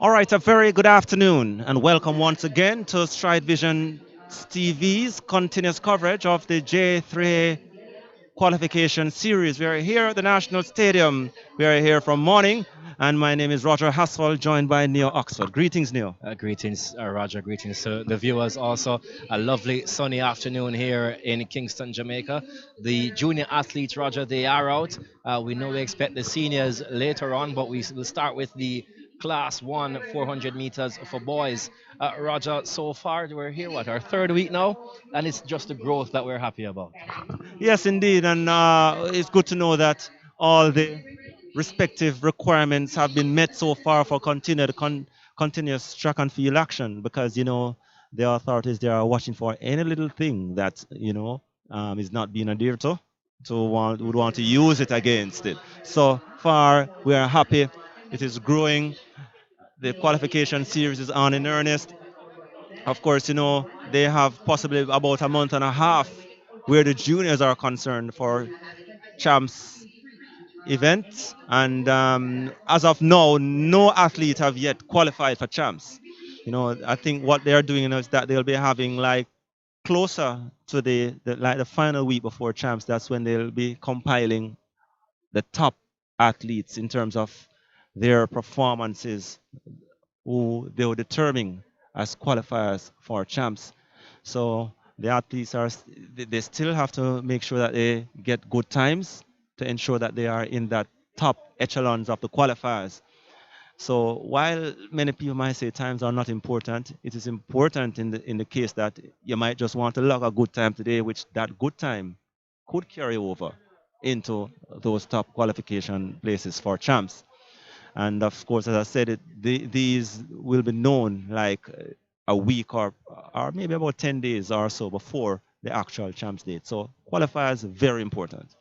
All right, a very good afternoon and welcome once again to StrideVision TV's continuous coverage of the J3A Qualification Series. We are here at the National Stadium. We are here from morning, and my name is Roger Haswell, joined by Neil Oxford. Greetings, Neil. Greetings, Roger. Greetings to the viewers. Also, a lovely sunny afternoon here in Kingston, Jamaica. The junior athletes, Roger, they are out. We know we expect the seniors later on, but we will start with the Class 1 400 meters for boys. Roger, so far we're here, what, our third week now? And it's just the growth that we're happy about. Yes, indeed, and it's good to know that all the respective requirements have been met so far for continuous track and field action because the authorities they are watching for any little thing that is not being adhered to would want to use it against it. So far we are happy. It is growing. The qualification series is on in earnest. Of course, they have possibly about a month and a half where the juniors are concerned for champs events, and as of now, no athlete have yet qualified for champs. I think what they are doing is that they'll be having like closer to the final week before champs. That's when they'll be compiling the top athletes in terms of their performances, who they will determine as qualifiers for champs. So the athletes they still have to make sure that they get good times to ensure that they are in that top echelons of the qualifiers. So while many people might say times are not important, it is important in the case that you might just want to log a good time today, which that good time could carry over into those top qualification places for champs. And of course, as I said, these will be known like a week or maybe about 10 days or so before the actual champs date. So qualifiers very important.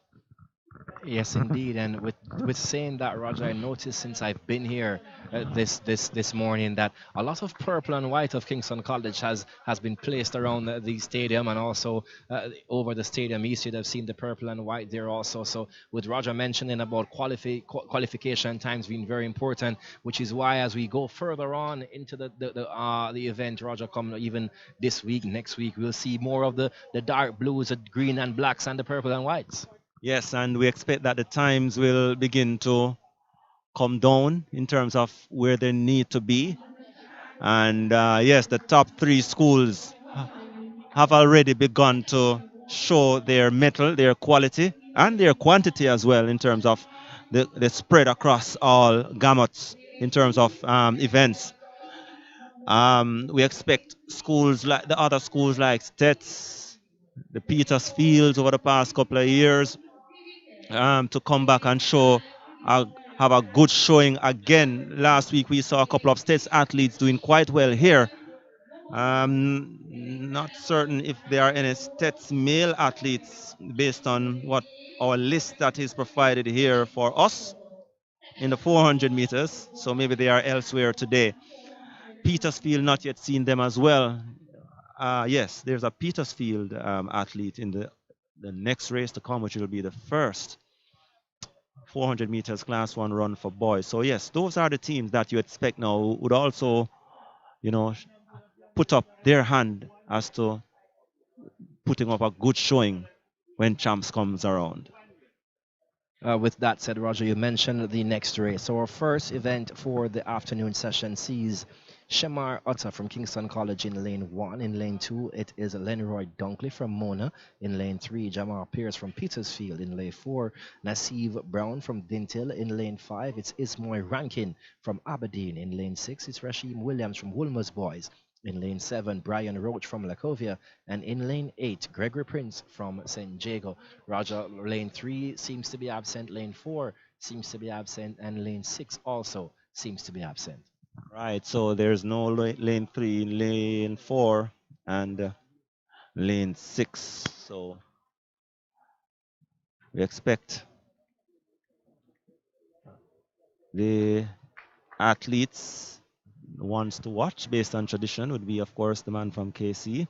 Yes, indeed. And with saying that, Roger, I noticed since I've been here this morning that a lot of purple and white of Kingston College has been placed around the stadium and also over the stadium east. You'd have seen the purple and white there also. So with Roger mentioning about qualification times being very important, which is why as we go further on into the event, Roger, coming even this week, next week, we'll see more of the dark blues, the green and blacks, and the purple and whites. Yes, and we expect that the times will begin to come down in terms of where they need to be. And yes, the top three schools have already begun to show their mettle, their quality, and their quantity as well in terms of the spread across all gamuts in terms of events. We expect schools like the other schools like Stets, the Peters Fields over the past couple of years to come back and uh, have a good showing again. Last week we saw a couple of States athletes doing quite well here. Not certain if there are any States male athletes based on what our list that is provided here for us in the 400 meters. So maybe they are elsewhere today. Petersfield, not yet seen them as well. Yes, there's a Petersfield athlete in the next race to come, which will be the first 400 meters class one run for boys. So yes, those are the teams that you expect now would also, you know, put up their hand as to putting up a good showing when champs comes around. With that said, Roger, you mentioned the next race. So our first event for the afternoon session sees Shamar Utter from Kingston College in lane 1. In lane 2, it is Lenroy Dunkley from Mona. In lane 3, Jamar Pierce from Petersfield. In lane 4, Naseeb Brown from Dintil. In lane 5, it's Ismoy Rankin from Aberdeen. In lane 6, it's Rasheem Williams from Woolmer's Boys. In lane 7, Brian Roach from Lacovia. And in lane 8, Gregory Prince from St. Jago. Roger, lane 3 seems to be absent, lane 4 seems to be absent, and lane 6 also seems to be absent. Right, so there's no lane 3, lane 4, and lane 6. So we expect the athletes, the ones to watch based on tradition, would be, of course, the man from KC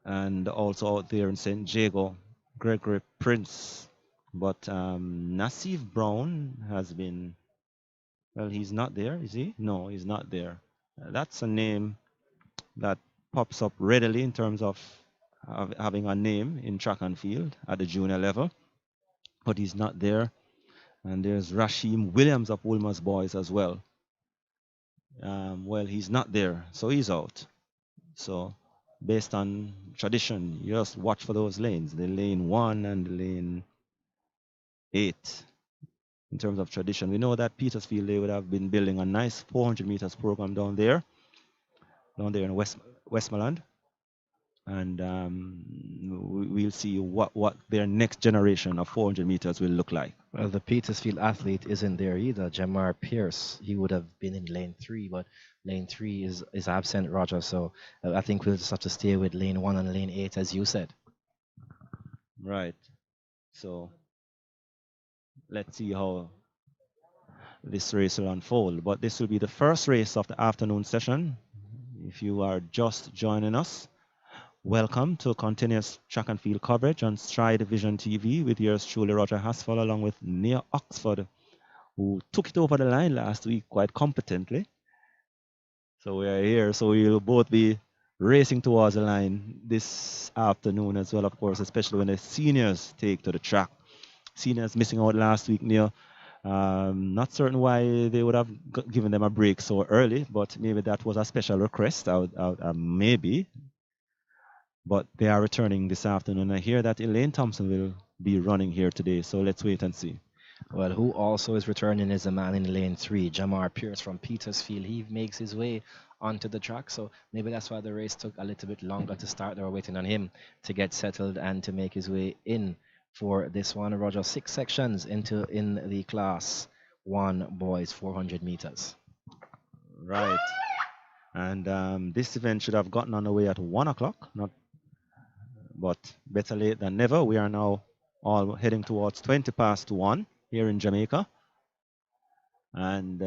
and also out there in St. Jago, Gregory Prince. But Nassif Brown has been Well, he's not there, is he? No, he's not there. That's a name that pops up readily in terms of having a name in track and field at the junior level, but he's not there. And there's Rashim Williams of Wolmer's Boys as well. Well, he's not there, so he's out. So, based on tradition, you just watch for those lanes, the lane 1 and the lane 8. In terms of tradition, we know that Petersfield, they would have been building a nice 400 meters program down there in Westmoreland, and we'll see what their next generation of 400 meters will look like. Well, the Petersfield athlete isn't there either. Jamar Pierce, he would have been in lane 3, but lane 3 is absent, Roger. So I think we'll just have to stay with lane 1 and lane 8, as you said. Right. So let's see how this race will unfold. But this will be the first race of the afternoon session. If you are just joining us, welcome to continuous track and field coverage on StrideVisionTv with yours truly, Roger Haspel, along with Nia Oxford, who took it over the line last week quite competently. So we are here. So we'll both be racing towards the line this afternoon as well, of course, especially when the seniors take to the track. Seniors missing out last week, Neil. Not certain why they would have given them a break so early, but maybe that was a special request. Maybe. But they are returning this afternoon. I hear that Elaine Thompson will be running here today, so let's wait and see. Well, who also is returning is a man in lane 3, Jamar Pierce from Petersfield. He makes his way onto the track, so maybe that's why the race took a little bit longer to start. They were waiting on him to get settled and to make his way in for this one. Roger, 6 sections in the class 1 boys 400 meters. Right. And this event should have gotten underway at 1 o'clock, but better late than never. We are now all heading towards 20 past 1 here in Jamaica. And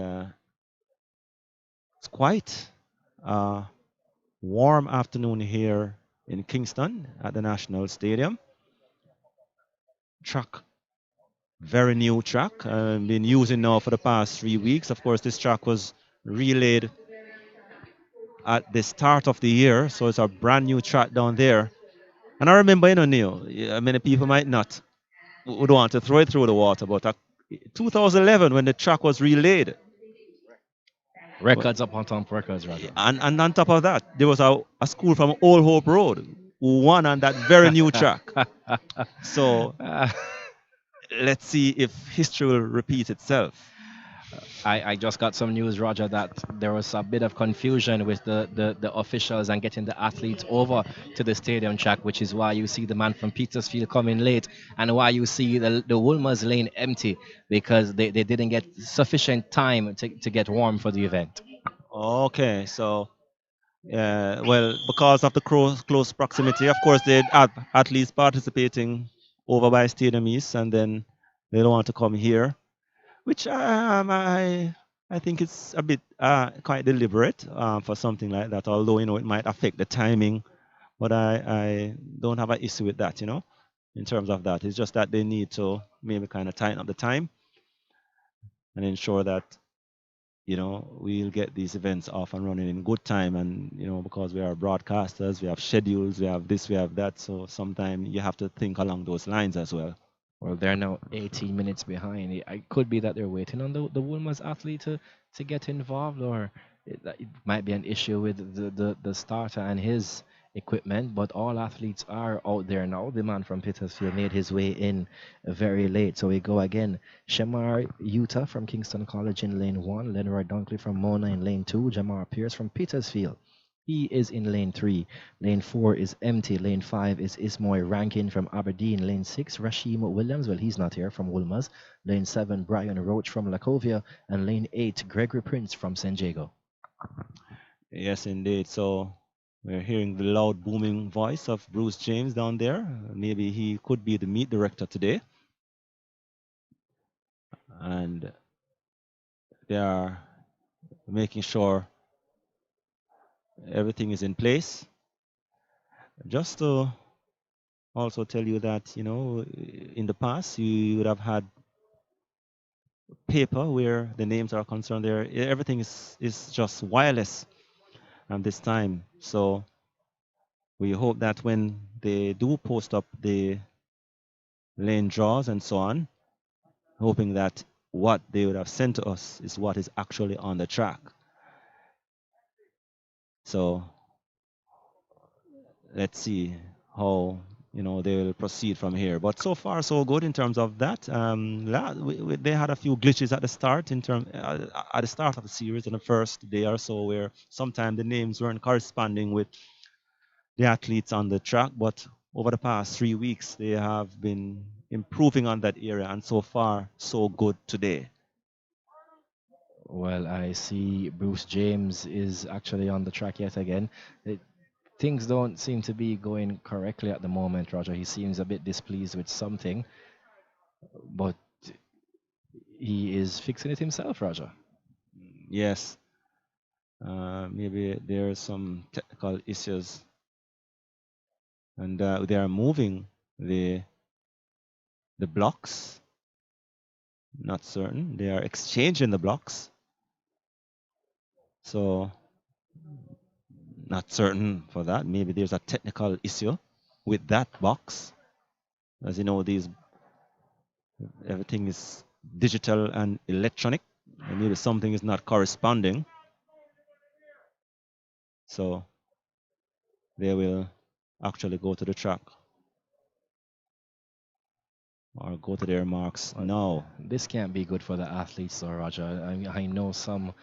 it's quite a warm afternoon here in Kingston at the National Stadium. Track, very new track, been using now for the past 3 weeks. Of course, this track was relayed at the start of the year, so it's a brand new track down there. And I remember, Neil, many people might not would want to throw it through the water, but 2011 when the track was relayed. Records upon top records, Roger. And on top of that, there was a school from Old Hope Road who won on that very new track. So let's see if history will repeat itself. I just got some news, Roger, that there was a bit of confusion with the officials and getting the athletes over to the stadium track, which is why you see the man from Petersfield coming late and why you see the Woolmer's lane empty, because they didn't get sufficient time to get warm for the event. Okay, so well, because of the close proximity, of course, they had athletes participating over by Stadium East, and then they don't want to come here, which I think it's a bit quite deliberate for something like that. Although it might affect the timing, but I don't have an issue with that. In terms of that, it's just that they need to maybe kind of tighten up the time and ensure that we'll get these events off and running in good time. And because we are broadcasters, we have schedules, we have this, we have that, so sometimes you have to think along those lines as well. Well, they're now 18 minutes behind. It could be that they're waiting on the Woolmer's athlete to get involved, or it might be an issue with the starter and his equipment. But all athletes are out there now. The man from Petersfield made his way in very late. So we go again. Shemar Utah from Kingston College in lane 1. Leroy Dunkley from Mona in lane 2. Jamar Pierce from Petersfield. He is in lane 3. Lane 4 is empty. Lane 5 is Ismoy Rankin from Aberdeen. Lane 6, Rashim Williams. Well, he's not here, from Wolmer's. Lane 7, Brian Roach from Lacovia. And lane 8, Gregory Prince from San Diego. Yes, indeed. So we're hearing the loud, booming voice of Bruce James down there. Maybe he could be the meet director today. And they are making sure everything is in place. Just to also tell you that, in the past, you would have had paper where the names are concerned. There, everything is just wireless this time. So we hope that when they do post up the lane draws and so on, hoping that what they would have sent to us is what is actually on the track. So let's see how they will proceed from here. But so far so good in terms of that. They had a few glitches at the start at the start of the series in the first day or so, where sometimes the names weren't corresponding with the athletes on the track. But over the past 3 weeks, they have been improving on that area, and so far so good today. Well, I see Bruce James is actually on the track yet again. Things don't seem to be going correctly at the moment, Roger. He seems a bit displeased with something, but he is fixing it himself, Roger. Yes, maybe there are some technical issues, and they are moving the blocks. Not certain. They are exchanging the blocks. So not certain for that. Maybe there's a technical issue with that box. As you know, everything is digital and electronic, and maybe something is not corresponding. So they will actually go to the track or go to their marks now. This can't be good for the athletes, though, Roger. I know some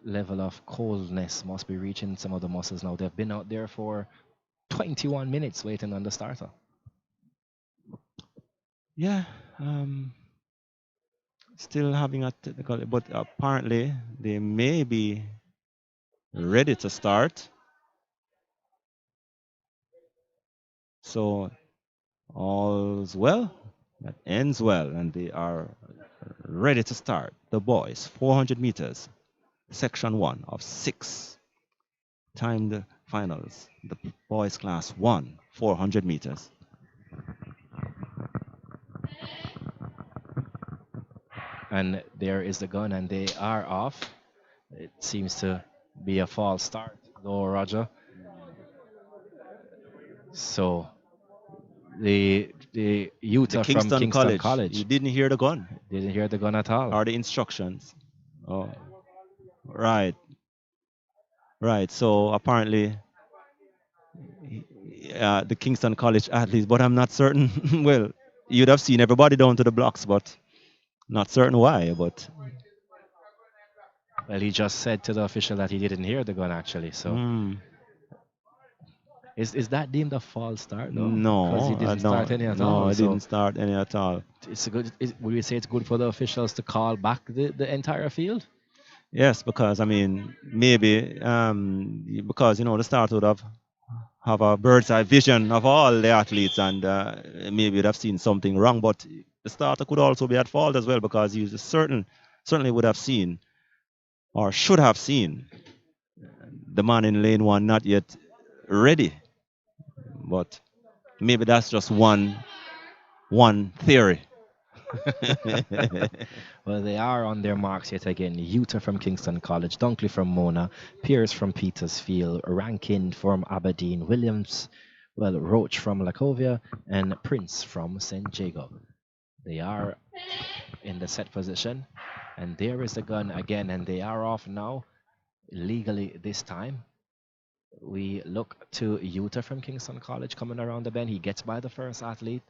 level of coldness must be reaching some of the muscles now. They've been out there for 21 minutes waiting on the starter. Yeah, still having a technical, but apparently they may be ready to start. So all's well that ends well, and they are ready to start. The boys, 400 meters, section 1 of 6 timed finals. The boys class 1, 400 meters. And there is the gun, and they are off. It seems to be a false start, though, Roger. So the Utah from Kingston College. You didn't hear the gun. Didn't hear the gun at all. Or the instructions. Oh, right. Right. So apparently, the Kingston College athletes, but I'm not certain. Well, you'd have seen everybody down to the blocks, but not certain why. But well, he just said to the official that he didn't hear the gun actually. So is that deemed a false start though? No, because he didn't start any at all. No, it didn't start any at all. It's good. Would you say it's good for the officials to call back the entire field? Yes, because I mean maybe because the start would have a bird's eye vision of all the athletes, and maybe would have seen something wrong. But the starter could also be at fault as well, because he certainly would have seen, or should have seen, the man in lane 1 not yet ready. But maybe that's just one theory. Well, they are on their marks yet again. Utah from Kingston College, Dunkley from Mona, Pierce from Petersfield, Rankin from Aberdeen, Williams, Roach from Lacovia, and Prince from St. Jago. They are in the set position, and there is the gun again, and they are off now, legally this time. We look to Utah from Kingston College coming around the bend. He gets by the first athlete.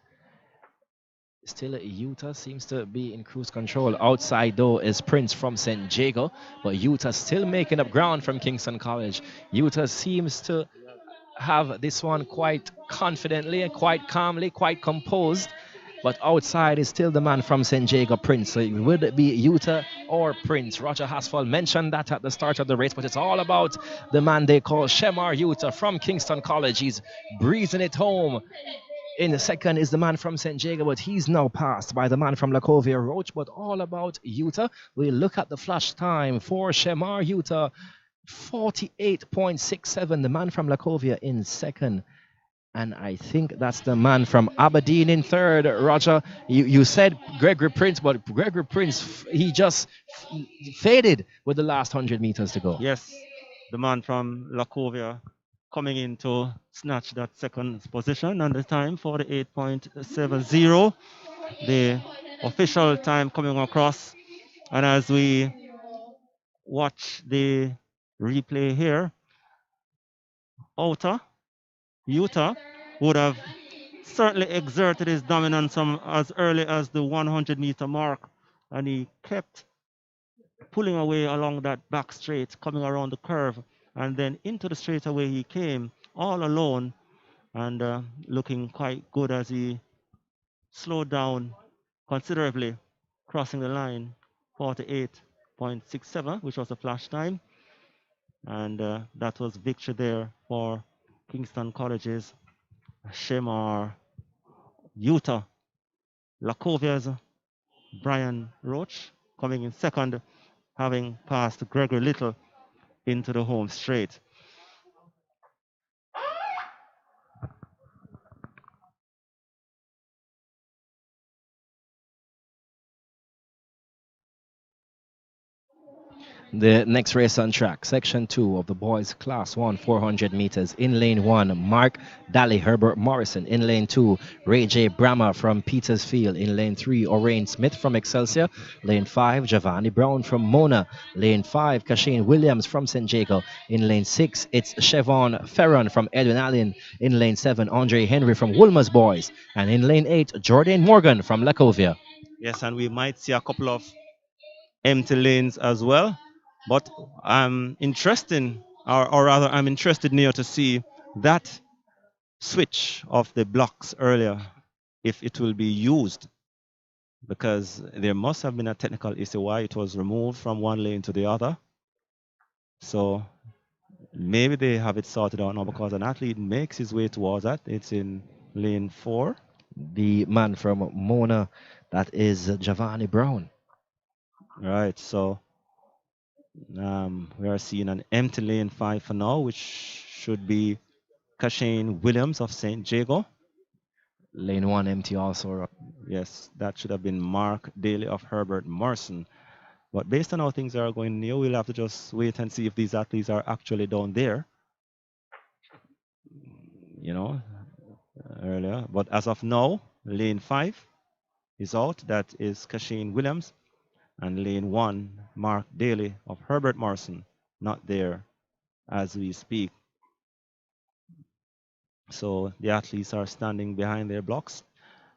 Still, Utah seems to be in cruise control. Outside, though, is Prince from St. Jago, but Utah still making up ground from Kingston College. Utah seems to have this one quite confidently and quite calmly, quite composed. But outside is still the man from St. Jago, Prince. So would it be Utah or Prince? Roger Hasfall mentioned that at the start of the race, but it's all about the man they call Shemar Utah from Kingston College. He's breezing it home. In the second is the man from St. Jago, but he's now passed by the man from Lacovia Roach. But all about Utah. We look at the flash time for Shemar Utah, 48.67. The man from Lacovia in second. And I think that's the man from Aberdeen in third. Roger, you said Gregory Prince, but Gregory Prince, he just faded with the last 100 meters to go. Yes, the man from Lacovia coming in to snatch that second position, and the time 48.70, the official time coming across. And as we watch the replay here, Utah would have certainly exerted his dominance from as early as the 100-meter mark, and he kept pulling away along that back straight, coming around the curve, and then into the straightaway he came all alone, and looking quite good as he slowed down considerably, crossing the line 48.67, which was a flash time, and that was victory there for Kingston College's Shemar Utah. Lacovia's Brian Roach coming in second, having passed Gregory Little into the home straight. The next race on track, section 2 of the boys class 1 400 meters. In lane 1, Mark Daly Herbert Morrison. In lane 2, Ray J. Brammer from Petersfield. In lane 3, Orain Smith from Excelsior. Lane 5, Giovanni Brown from Mona. Lane 5, Kashane Williams from St. Jacob. In lane 6, it's Chevon Ferron from Edwin Allen. In lane 7, Andre Henry from Woolmer's Boys. And in lane 8, Jordan Morgan from Lacovia. Yes, and we might see a couple of empty lanes as well. But I'm interested, or rather, I'm interested now to see that switch of the blocks earlier, if it will be used, because there must have been a technical issue why it was removed from one lane to the other. So maybe they have it sorted out now because an athlete makes his way towards that. It's in lane 4. The man from Mona, that is Giovanni Brown. Right, so we are seeing an empty lane 5 for now, which should be Kashane Williams of St. Jago. Lane 1 empty also. Yes, that should have been Mark Daly of Herbert Morrison. But based on how things are going now, we'll have to just wait and see if these athletes are actually down there. You know, earlier. But as of now, lane 5 is out. That is Kashane Williams. And lane 1, Mark Daly of Herbert Morrison, not there as we speak. So the athletes are standing behind their blocks.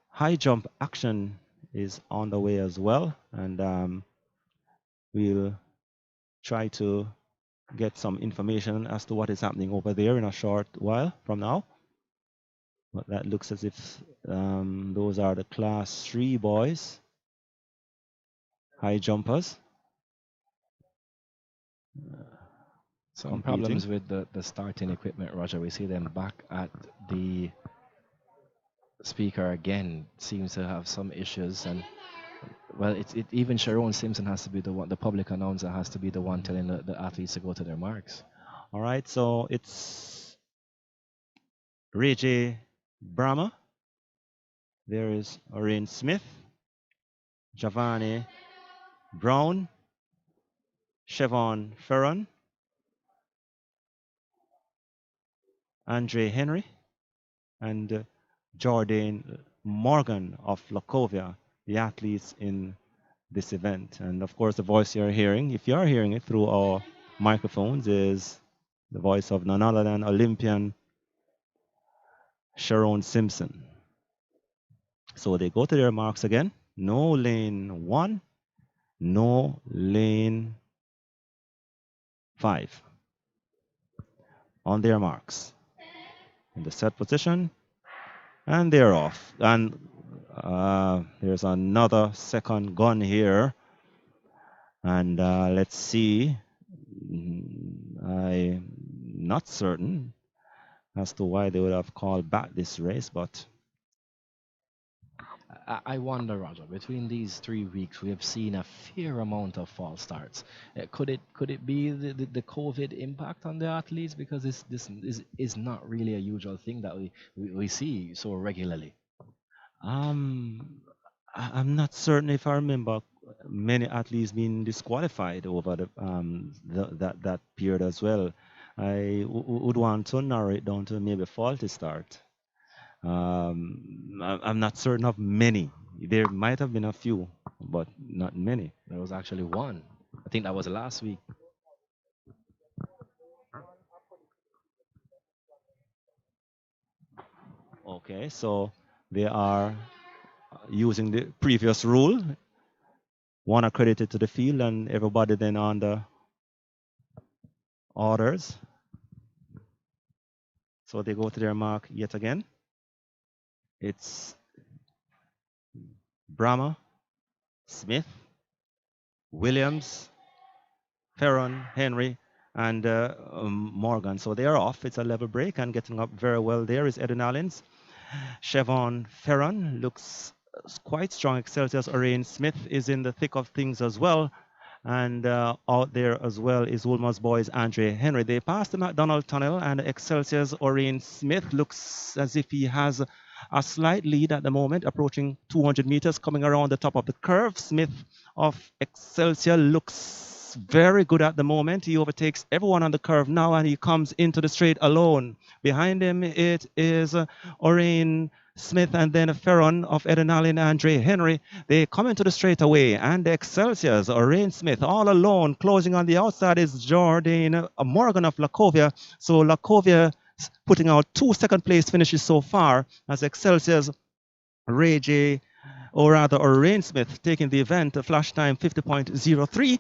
High jump action is on the way as well. And we'll try to get some information as to what is happening over there in a short while from now. But that looks as if those are the class 3 boys, high jumpers. Some problems with the starting equipment, Roger. We see them back at the speaker again. Seems to have some issues, and well, even Sharon Simpson has to be the one. The public announcer has to be the one telling the athletes to go to their marks. All right, so it's Ray J. Brammer. There is Orain Smith, Giovanni Brown, Chevon Ferron, Andre Henry, and Jordan Morgan of Lacovia, the athletes in this event. And of course, the voice you're hearing, if you are hearing it through our microphones, is the voice of none other than Olympian Sharon Simpson. So they go to their marks again. No lane 1, no lane 5. On their marks. In the set position. And they're off. And there's another second gun here. And let's see. I'm not certain as to why they would have called back this race, but I wonder, Roger, between these 3 weeks, we have seen a fair amount of false starts. Could it be the COVID impact on the athletes because this is not really a usual thing that we see so regularly. Um, I'm not certain if I remember many athletes being disqualified over that period as well. Would want to narrow it down to maybe faulty start. I'm not certain of many. There might have been a few, but not many. There was actually one. I think that was last week. Okay, so they are using the previous rule, one accredited to the field, and everybody then on the orders. So they go to their mark yet again. It's Brahma, Smith, Williams, Ferron, Henry, and Morgan. So they are off. It's a level break and getting up very well there is Edwin Allens. Chevron Ferron looks quite strong. Excelsior's Orion Smith is in the thick of things as well. And out there as well is Woolmer's boys Andre Henry. They passed the McDonald Tunnel, and Excelsior's Orion Smith looks as if he has a slight lead at the moment, approaching 200 meters, coming around the top of the curve. Smith of Excelsior looks very good at the moment. He overtakes everyone on the curve now, and he comes into the straight alone. Behind him, it is Orion Smith and then Ferron of Edenal and Andre Henry. They come into the straightaway, and the Excelsiors, Rain Smith, all alone. Closing on the outside is Jordan Morgan of Lacovia. So Lacovia putting out 2 second place finishes so far as Excelsiors, Ray J, or rather, Rain Smith taking the event, a flash time 50.03.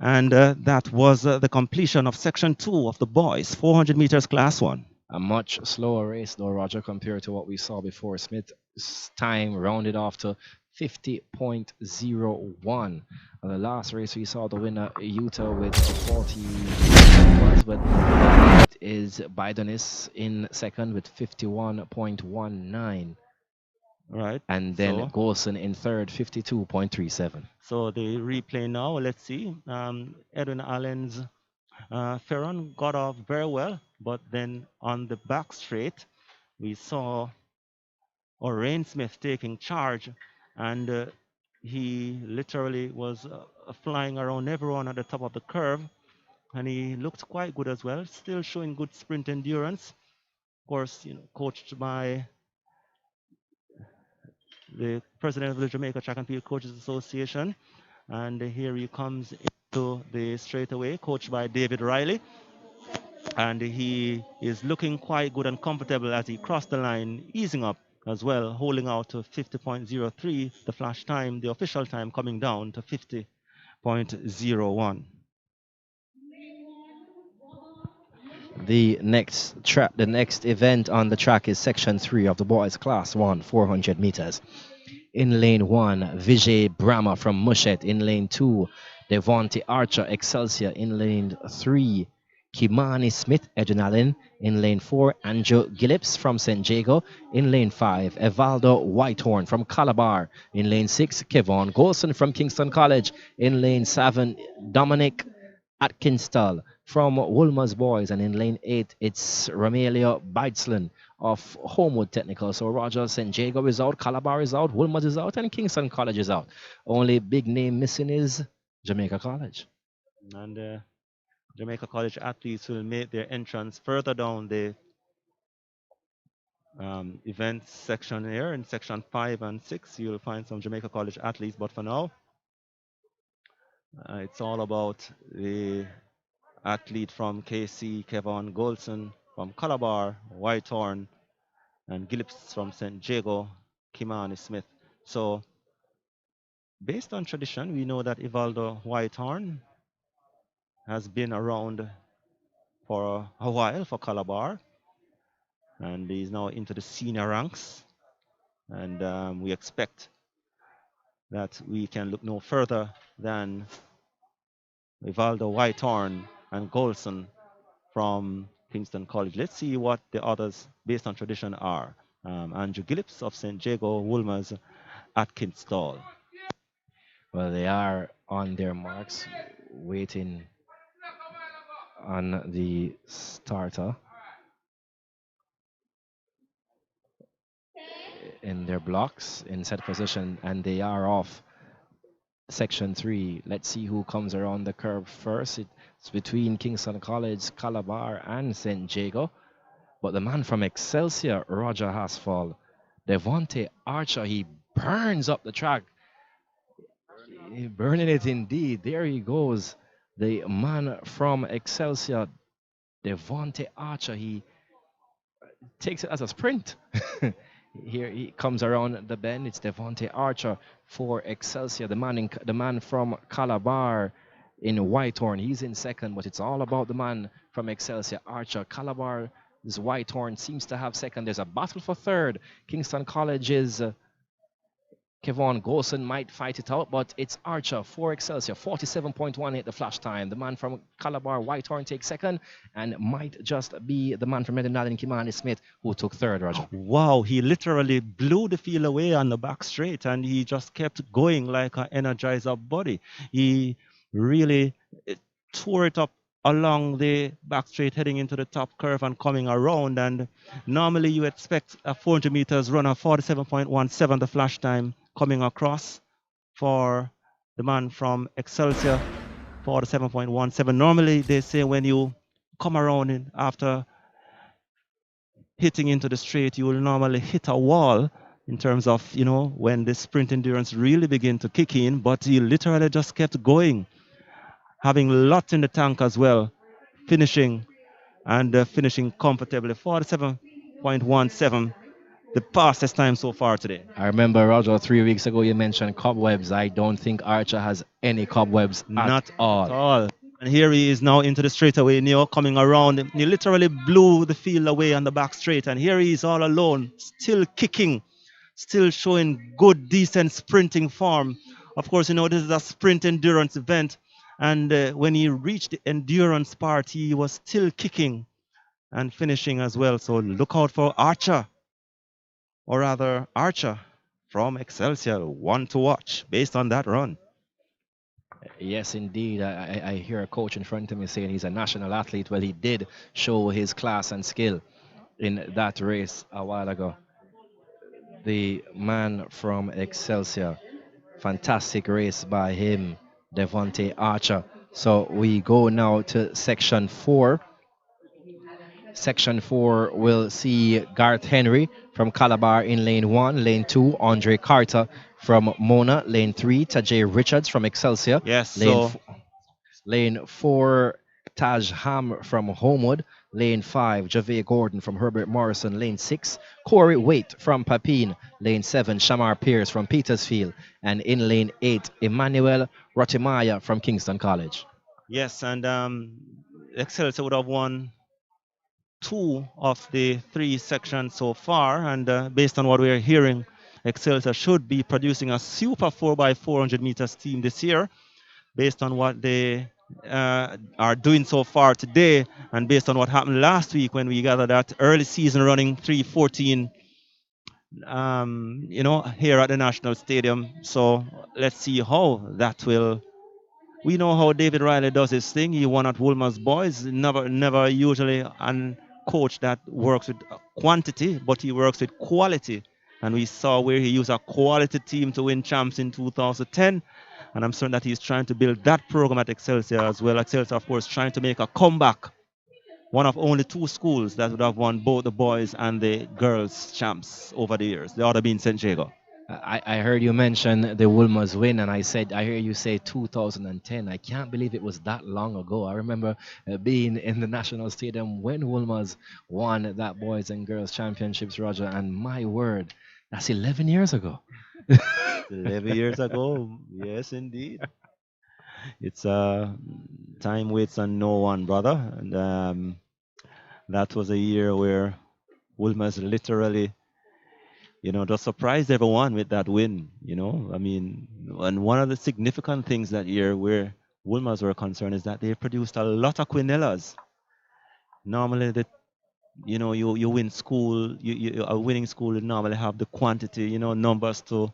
And that was the completion of section 2 of the boys, 400 meters class 1. A much slower race, though, Roger, compared to what we saw before. Smith's time rounded off to 50.01. The last race we saw the winner Utah with 40 was, but it is Bidonis in second with 51.19. Right. And then so, Golson in third, 52.37. So the replay now, let's see. Edwin Allen's Ferron got off very well, but then on the back straight, we saw Rain Smith taking charge, and he literally was flying around everyone at the top of the curve, and he looked quite good as well, still showing good sprint endurance. Of course, coached by the president of the Jamaica Track and Field Coaches Association, and here he comes into the straightaway, coached by David Riley. And he is looking quite good and comfortable as he crossed the line, easing up as well, holding out to 50.03, the flash time, the official time coming down to 50.01. The next event on the track is section 3 of the boys class 1, 400 meters. In lane 1, Vijay Brahma from Mushet. In lane 2, Devonte Archer Excelsior. In lane 3, Kimani Smith Edunalin. In lane 4, Andrew Gillips from St. Jago. In lane 5, Evaldo Whitehorn from Calabar. In lane 6, Kevon Golson from Kingston College. In lane 7, Dominic Atkinstal from Woolmer's Boys, and in lane 8 it's Romelio Beitzlin of Homewood Technical. So Roger, St. Jago is out, Calabar is out, Woolmer's is out, and Kingston College is out. Only big name missing is Jamaica College. And Jamaica College athletes will make their entrance further down the event section here. In section 5 and 6 you'll find some Jamaica College athletes, but for now it's all about the athlete from KC, Kevon Golson from Calabar, Whitehorn, and Gillips from St. Jago, Kimani Smith. So based on tradition, we know that Evaldo Whitehorn has been around for a while for Calabar, and he's now into the senior ranks, and we expect that we can look no further than Evaldo Whitehorn and Golson from Kingston College. Let's see what the others, based on tradition, are. Andrew Gillips of St. Jago, Woolmer's, Atkins stall. Well, they are on their marks, waiting on the starter in their blocks in set position, and they are off section 3. Let's see who comes around the curve first. It's between Kingston College, Calabar, and St. Jago. But the man from Excelsior, Roger Hasfall, Devonte Archer, he burns up the track. Burning it indeed. There he goes. The man from Excelsior, Devonte Archer, he takes it as a sprint. Here he comes around the bend. It's Devonte Archer for Excelsior. The man from Calabar in Whitehorn. He's in second, but it's all about the man from Excelsior, Archer. Calabar, this Whitehorn seems to have second. There's a battle for third. Kingston College's Kevon Golson might fight it out, but it's Archer for Excelsior. 47.18 the flash time. The man from Calabar, Whitehorn, takes second, and might just be the man from Medinal and Kimani Smith who took third, Roger. Wow, he literally blew the field away on the back straight, and he just kept going like an energized up body. He really tore it up along the back straight, heading into the top curve and coming around. And normally you expect a 400 meters run of 47.17 the flash time coming across for the man from Excelsior, 47.17. Normally they say when you come around in after hitting into the straight, you will normally hit a wall in terms of, when the sprint endurance really begin to kick in, but he literally just kept going, having lots in the tank as well, finishing comfortably, 47.17, the fastest time so far today. I remember, Roger, 3 weeks ago you mentioned cobwebs. I don't think Archer has any cobwebs Not at all. at all. And here he is now into the straightaway, coming around. He literally blew the field away on the back straight. And here he is all alone, still kicking, still showing good, decent sprinting form. Of course, this is a sprint endurance event. And when he reached the endurance part, he was still kicking and finishing as well. So look out for Archer, or rather Archer from Excelsior, one to watch based on that run. Yes, indeed. I hear a coach in front of me saying he's a national athlete. Well, he did show his class and skill in that race a while ago. The man from Excelsior, fantastic race by him, Devonte Archer. So we go now to section 4. Section 4 will see Garth Henry from Calabar in lane 1. Lane 2, Andre Carter from Mona. Lane 3, Tajay Richards from Excelsior. Yes, Lane 4, Taj Ham from Homewood. Lane 5, Javay Gordon from Herbert Morrison. Lane 6, Corey Waite from Papine. Lane 7, Shamar Pierce from Petersfield. And in lane 8, Emmanuel Rotimaya from Kingston College. Yes, and Excelsior would have won 2 of the 3 sections so far. And based on what we're hearing, Excelsior should be producing a super 4x400 meters team this year, based on what they are doing so far today, and based on what happened last week when we gathered that early season running 3:14, here at the National Stadium. So let's see how that will. We know how David Riley does his thing. He won at Woolmer's Boys. Never usually a coach that works with quantity, but he works with quality. And we saw where he used a quality team to win champs in 2010. And I'm certain that he's trying to build that program at Excelsior as well. Excelsior, of course, trying to make a comeback. One of only 2 schools that would have won both the boys and the girls champs over the years. The other being St. Jago. I heard you mention the Woolmer's win, and I hear you say 2010. I can't believe it was that long ago. I remember being in the National Stadium when Woolmer's won that boys and girls championships, Roger, and my word, that's 11 years ago. 11 years ago, yes, indeed. It's time waits on no one, brother. And that was a year where Woolmer's literally, just surprised everyone with that win. I mean, and one of the significant things that year where Woolmer's were concerned is that they produced a lot of Quinellas. Normally, you win school, a winning school would normally have the quantity, numbers to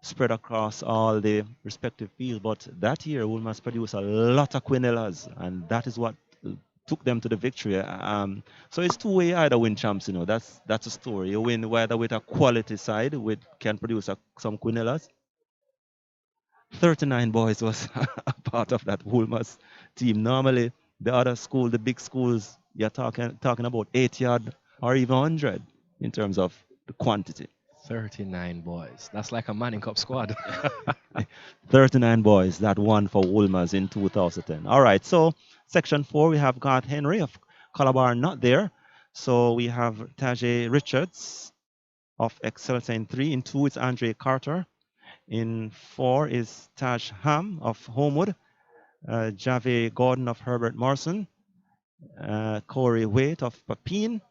spread across all the respective fields. But that year, Woolmans produced a lot of Quinellas, and that is what took them to the victory. So it's two-way either win champs. That's a story. You win whether with a quality side, with can produce some Quinellas. 39 boys was a part of that Woolmans team. Normally, the other school, the big schools, you're talking about 8 yard or even 100 in terms of the quantity. 39 boys. That's like a Manning Cup squad. 39 boys that won for Woolmans in 2010. All right, so section 4, we have got Henry of Calabar not there. So we have Tajay Richards of Excelsior in 3. In 2, it's Andre Carter. In 4 is Taj Ham of Homewood. Jave Gordon of Herbert Morrison. Corey Waite of Papine.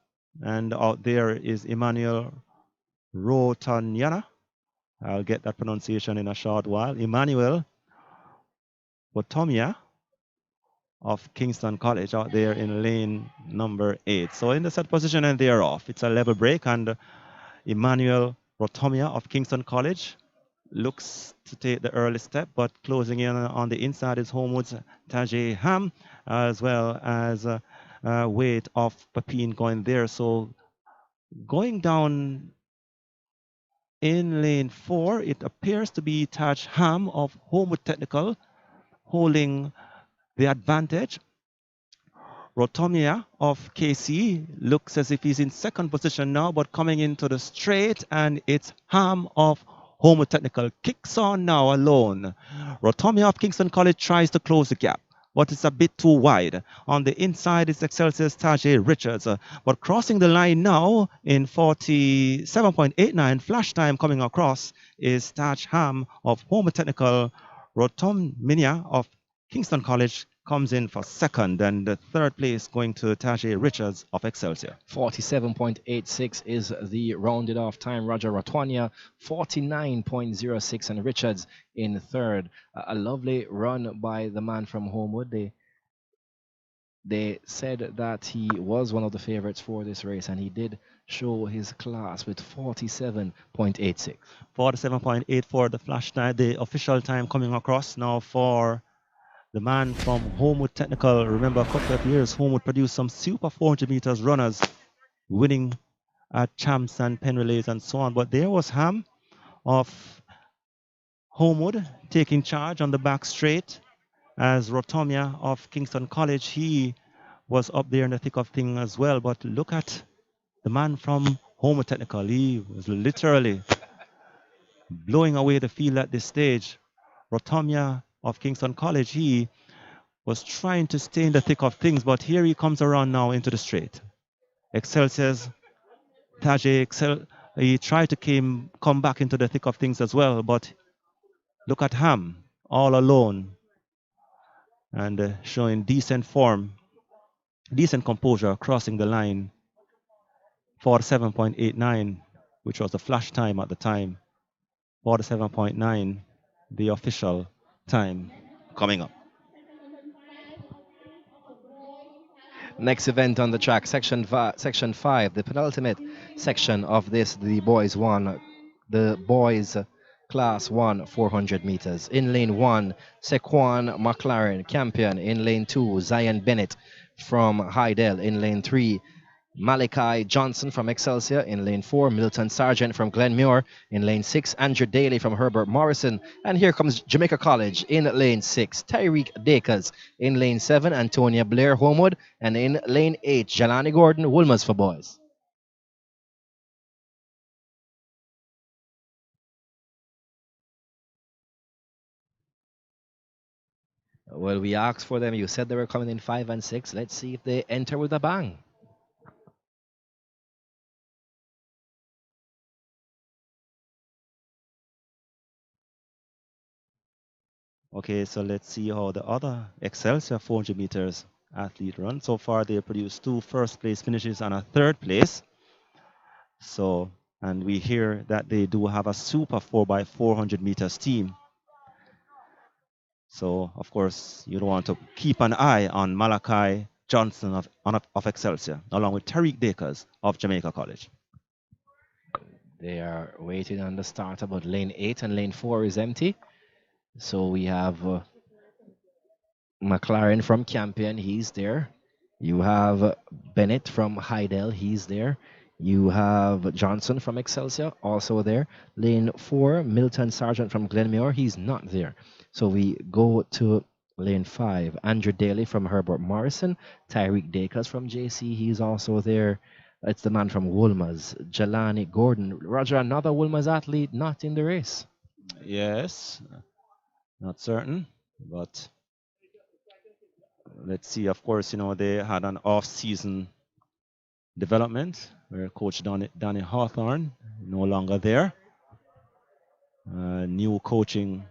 And out there is Emmanuel Rotanyana. I'll get that pronunciation in a short while. Emmanuel Botomia of Kingston College out there in lane number 8. So in the set position and they're off. It's a level break, and Emmanuel Rotomia of Kingston College looks to take the early step, but closing in on the inside is Homewood's Tajay Ham, as well as Wade of Papine going there. So going down in lane 4, it appears to be Taj Ham of Homewood Technical holding the advantage. Rotomia of KC looks as if he's in second position now, but coming into the straight, and it's Ham of Homewood Technical. Kicks on now alone. Rotomia of Kingston College tries to close the gap, but it's a bit too wide. On the inside is Excelsior's Tajay Richards, but crossing the line now in 47.89 flash time coming across is Taj Ham of Homewood Technical. Rotomia of Kingston College comes in for second, and the third place going to Tajay Richards of Excelsior. 47.86 is the rounded off time. Roger Ratwania, 49.06, and Richards in third. A lovely run by the man from Homewood. They said that he was one of the favorites for this race, and he did show his class with 47.86. 47.84 the flash time, the official time coming across now for the man from Homewood Technical. Remember, a couple of years, Homewood produced some super 400 meters runners, winning at champs and pen relays and so on. But there was Ham of Homewood taking charge on the back straight, as Rotomia of Kingston College, he was up there in the thick of things as well. But look at the man from Homewood Technical. He was literally blowing away the field at this stage. Rotomia of Kingston College, he was trying to stay in the thick of things, but here he comes around now into the straight. Excelsior's Tajay, he tried to come back into the thick of things as well, but look at Ham, all alone, and showing decent form, decent composure, crossing the line. 47.89, which was the flash time at the time. 47.9, the official time coming up. Next event on the track, section 5, the penultimate section of this, the boys class 1 400 meters. In lane 1, Sequan McLaren Campion. In lane 2, Zion Bennett from Hydel. In lane 3, Malachi Johnson from Excelsior. In lane 4, Milton Sargent from Glenmuir. In lane 6, Andrew Daly from Herbert Morrison. And here comes Jamaica College in lane 6, Tyreek Dakers. In lane 7, Antonia Blair Homewood. And in lane 8, Jelani Gordon Woolmans for boys. Well, we asked for them. You said they were coming in 5 and 6. Let's see if they enter with a bang. Okay, so let's see how the other Excelsior 400 meters athlete run. So far, they produced 2 first place finishes and a third place. So, and we hear that they do have a super 4x400 meters team. So, of course, you don't want to keep an eye on Malachi Johnson of Excelsior, along with Tariq Dakers of Jamaica College. They are waiting on the starter, but lane 8 and lane 4 is empty. So we have McLaren from Campion, he's there. You have Bennett from Heidel, he's there. You have Johnson from Excelsior, also there. Lane 4, Milton Sargent from Glenmore, he's not there. So we go to lane 5, Andrew Daly from Herbert Morrison. Tyreek Dakers from JC, he's also there. It's the man from Woolmer's, Jelani Gordon. Roger, another Woolmer's athlete not in the race. Yes, not certain, but let's see. Of course, they had an off-season development where Coach Danny Hawthorne no longer there. New coaching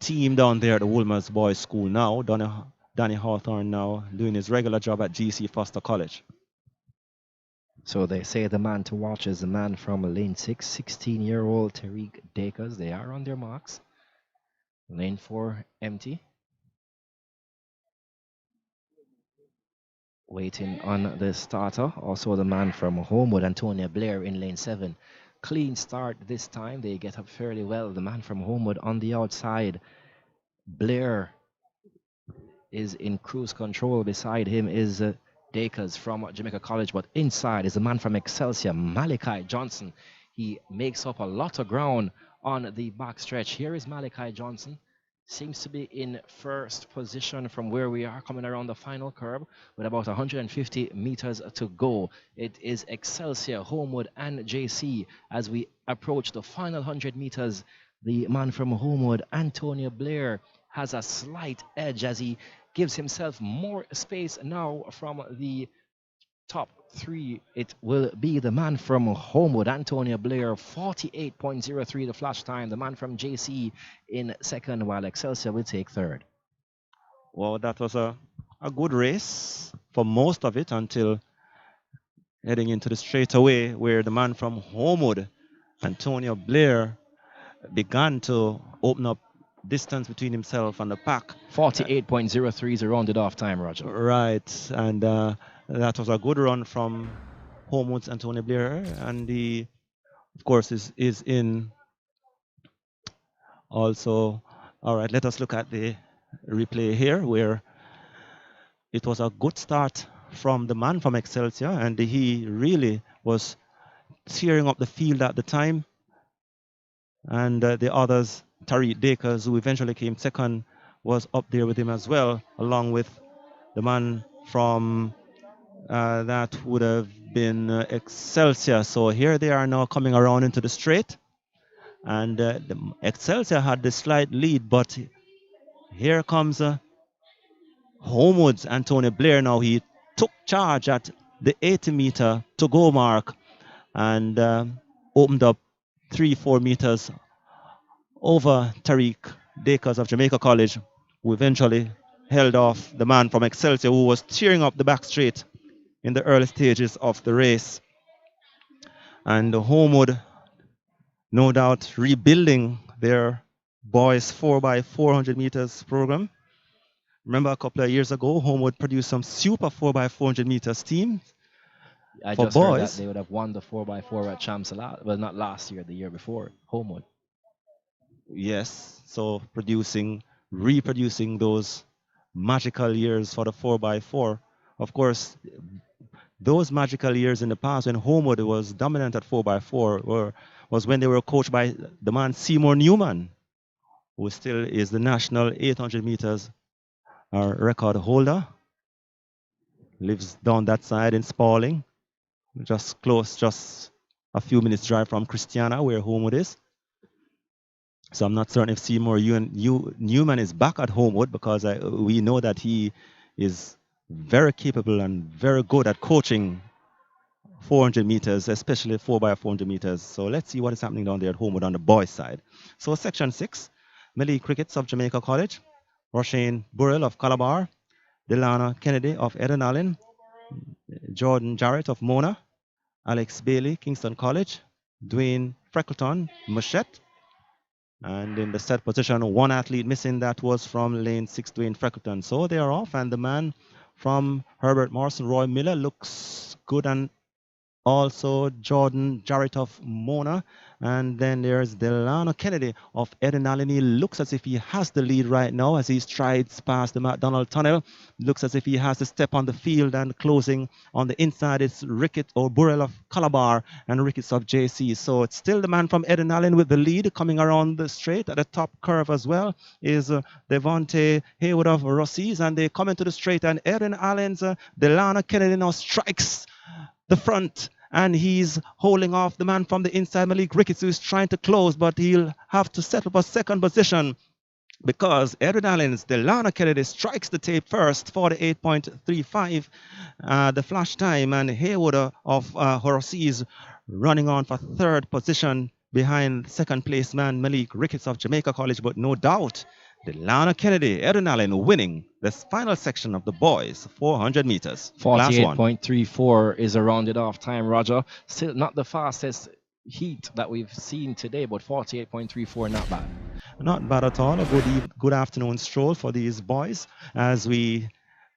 team down there at the Woolmer's Boys School now. Danny Hawthorne now doing his regular job at GC Foster College. So they say the man to watch is the man from lane 6, 16-year-old Tariq Dakers. They are on their marks. Lane 4 empty. Waiting on the starter. Also the man from Homewood, Antonia Blair in lane 7. Clean start this time. They get up fairly well. The man from Homewood on the outside. Blair is in cruise control. Beside him is Dakers from Jamaica College, but inside is the man from Excelsior, Malachi Johnson. He makes up a lot of ground on the back stretch. Here is Malachi Johnson. Seems to be in first position from where we are coming around the final curve with about 150 meters to go. It is Excelsior, Homewood, and JC as we approach the final 100 meters. The man from Homewood, Antonio Blair, has a slight edge as he gives himself more space now from the top 3. It will be the man from Homewood, Antonio Blair, 48.03 the flash time. The man from JC in second, while Excelsior will take third. Well, that was a good race for most of it until heading into the straightaway where the man from Homewood, Antonio Blair, began to open up distance between himself and the pack. 48.03 is the rounded off time, Roger. Right, and that was a good run from Homewood's Antonio Blair, and he, of course, is in also. All right, let us look at the replay here where it was a good start from the man from Excelsior, and he really was tearing up the field at the time. And the others, Tariq Dakers, who eventually came second, was up there with him as well, along with the man from that would have been Excelsior. So here they are now coming around into the straight. And the Excelsior had the slight lead, but here comes Homewood's Antonio Blair now. He took charge at the 80-meter to-go mark and opened up 3-4 meters over Tariq Dakers of Jamaica College, who eventually held off the man from Excelsior, who was tearing up the back straight in the early stages of the race. And Homewood, no doubt, rebuilding their boys 4x400 meters program. Remember a couple of years ago, Homewood produced some super 4x400 meters teams. I for just boys. heard that they would have won the 4x4 at Champs well, not last year, the year before, Homewood. Yes, so reproducing those magical years for the 4x4. Of course, those magical years in the past when Homewood was dominant at 4x4 was when they were coached by the man Seymour Newman, who still is the national 800 meters record holder. Lives down that side in Spalding, just a few minutes drive from Christiana, where Homewood is. So I'm not certain if Seymour Newman is back at Homewood, because we know that he is very capable and very good at coaching 400 meters, especially 4x400 meters. So let's see what is happening down there at Homewood on the boys' side. So Section 6, Millie Crickets of Jamaica College, Roshane Burrell of Calabar, Delana Kennedy of Eden Allen, Jordan Jarrett of Mona, Alex Bailey, Kingston College, Dwayne Freckleton, Machette. And in the set position, one athlete missing, that was from lane 6, Dwayne Freckleton. So they are off, and the man from Herbert Morrison, Roy Miller, looks good and also Jordan Jarrett of Mona. And then there's Delano Kennedy of Edenallen. He looks as if he has the lead right now as he strides past the McDonald Tunnel. Looks as if he has to step on the field, and closing on the inside is Rickett or Burrell of Calabar and Ricketts of JC. So it's still the man from Edenallen with the lead. Coming around the straight at the top curve as well is Devontae Haywood of Rossies, and they come into the straight, and Edenallen's Delano Kennedy now strikes the front, and he's holding off the man from the inside, Malik Ricketts, who's trying to close, but he'll have to settle for second position because Erin Allen's Delana Kennedy strikes the tape first, 48.35, the flash time, and Haywood of Horacees running on for third position behind second place man Malik Ricketts of Jamaica College, but no doubt Delana Kennedy, Erin Allen winning this final section of the boys 400 meters. Class 1. 48.34 is a rounded off time, Roger. Still not the fastest heat that we've seen today, but 48.34, not bad. Not bad at all. A good afternoon stroll for these boys as we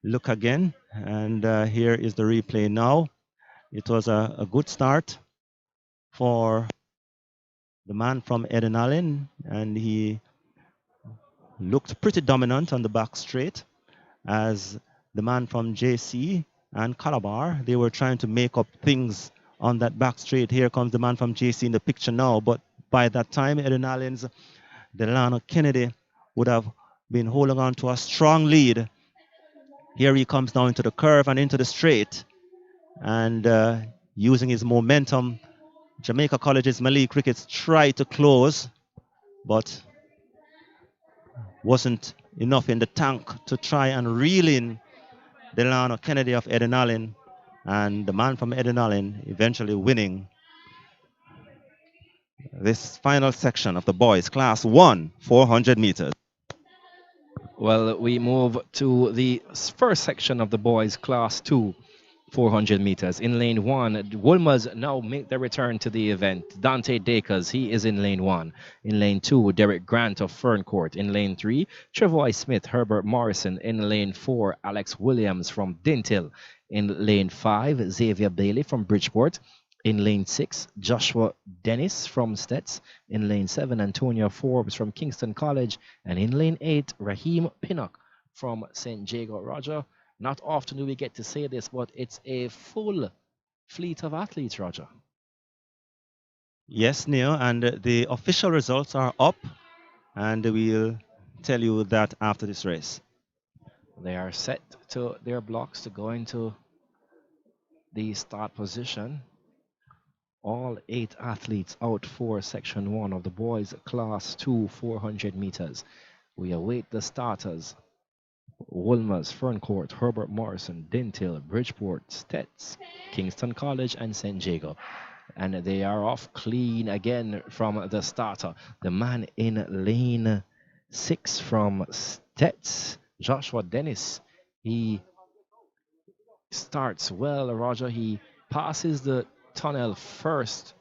look again. And here is the replay now. It was a good start for the man from Edenallen, and he looked pretty dominant on the back straight as the man from JC and Calabar, they were trying to make up things on that back straight. Here comes the man from JC in the picture now, but by that time, Edenallen's Delano Kennedy would have been holding on to a strong lead. Here he comes now into the curve and into the straight, and using his momentum, Jamaica College's Malik Ricketts tried to close, but wasn't enough in the tank to try and reel in Delano Kennedy of Edenallen, and the man from Edenallen eventually winning this final section of the boys class 1 400 meters. Well, we move to the first section of the boys class 2 400 meters. In lane 1, Wolmers now make their return to the event. Dante Dakers, he is in lane 1. In lane 2, Derek Grant of Ferncourt. In lane 3, Trevoy Smith, Herbert Morrison. In lane 4, Alex Williams from Dintil. In lane 5, Xavier Bailey from Bridgeport. In lane 6, Joshua Dennis from Stets. In lane 7, Antonio Forbes from Kingston College. And in lane 8, Raheem Pinnock from St. Jago. Roger, not often do we get to say this, but it's a full fleet of athletes, Roger. Yes, Neil, and the official results are up, and we'll tell you that after this race. They are set to their blocks to go into the start position. All 8 athletes out for section 1 of the boys class 2 400 meters. We await the starters. Wolmers, Ferncourt, Herbert Morrison, Dintil, Bridgeport, Stets, Kingston College, and St. Jago. And they are off clean again from the starter. The man in lane 6 from Stets, Joshua Dennis, he starts well, Roger. He passes the tunnel first,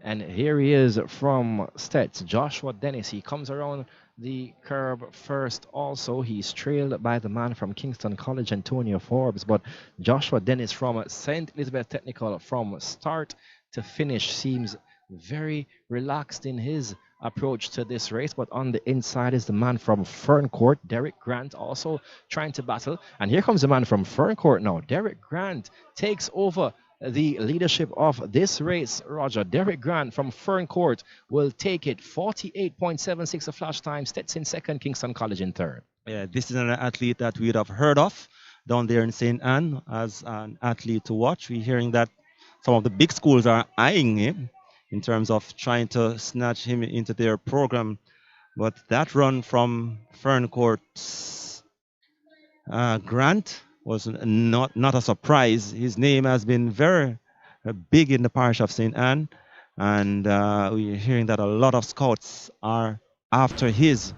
and here he is from Stets, Joshua Dennis. He comes around the curb first also. He's trailed by the man from Kingston College, Antonio Forbes, but Joshua Dennis from St. Elizabeth Technical from start to finish seems very relaxed in his approach to this race. But on the inside is the man from Ferncourt, Derek Grant, also trying to battle. And here comes the man from Ferncourt now. Derek Grant takes over the leadership of this race, Roger. Derek Grant from Ferncourt will take it. 48.76 a flash time. Stetson second, Kingston College in third. Yeah, this is an athlete that we'd have heard of down there in St. Anne as an athlete to watch. We're hearing that some of the big schools are eyeing him in terms of trying to snatch him into their program. But that run from Ferncourt's Grant was not a surprise. His name has been very big in the parish of St. Anne, and we're hearing that a lot of scouts are after his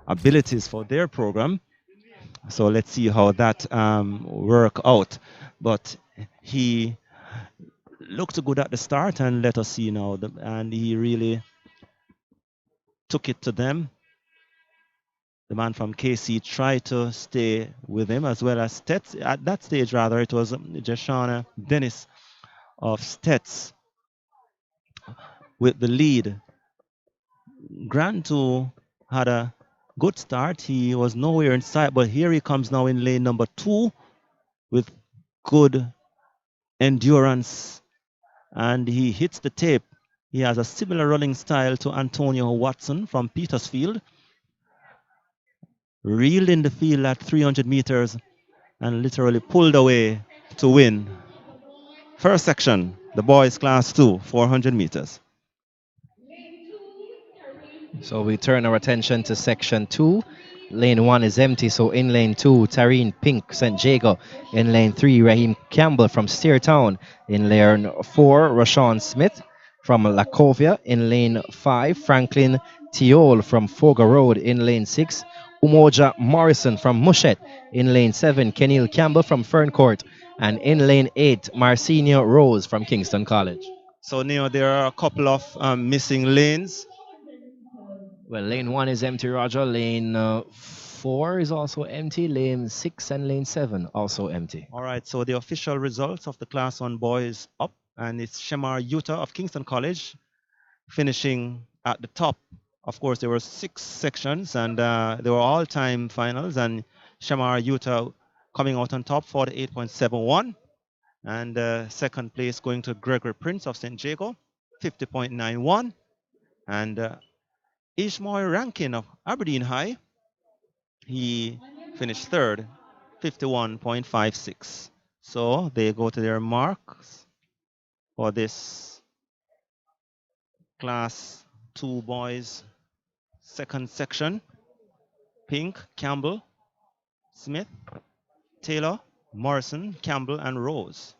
abilities for their program. So let's see how that work out. But he looked good at the start, and let us see now. And he really took it to them. The man from KC tried to stay with him as well as Stets. At that stage, rather, it was Jashana Dennis of Stets with the lead. Grand 2 had a good start. He was nowhere in sight, but here he comes now in lane number 2 with good endurance, and he hits the tape. He has a similar running style to Antonio Watson from Petersfield. Reeled in the field at 300 meters and literally pulled away to win. First section, the boys class 2, 400 meters. So we turn our attention to section 2. Lane 1 is empty, so in lane 2, Tareen Pink, St. Jago. In lane 3, Raheem Campbell from Steertown. In lane 4, Rashawn Smith from Lacovia. In lane 5, Franklin Tiol from Foga Road. In lane 6, Umoja Morrison from Mushet. In lane 7, Kenil Campbell from Ferncourt. And in lane 8, Marcinio Rose from Kingston College. So, Neo, there are a couple of missing lanes. Well, lane 1 is empty, Roger. Lane 4 is also empty. Lane 6 and lane 7 also empty. All right, so the official results of the Class 1 boys up, and it's Shemar Utah of Kingston College finishing at the top. Of course, there were 6 sections, and they were all-time finals, and Shemar Utah coming out on top, 48.71. And second place going to Gregory Prince of St. Jago, 50.91. And Ishmael Rankin of Aberdeen High, he finished third, 51.56. So they go to their marks for this class 2 boys second section. Pink, Campbell, Smith, Taylor, Morrison, Campbell, and Rose.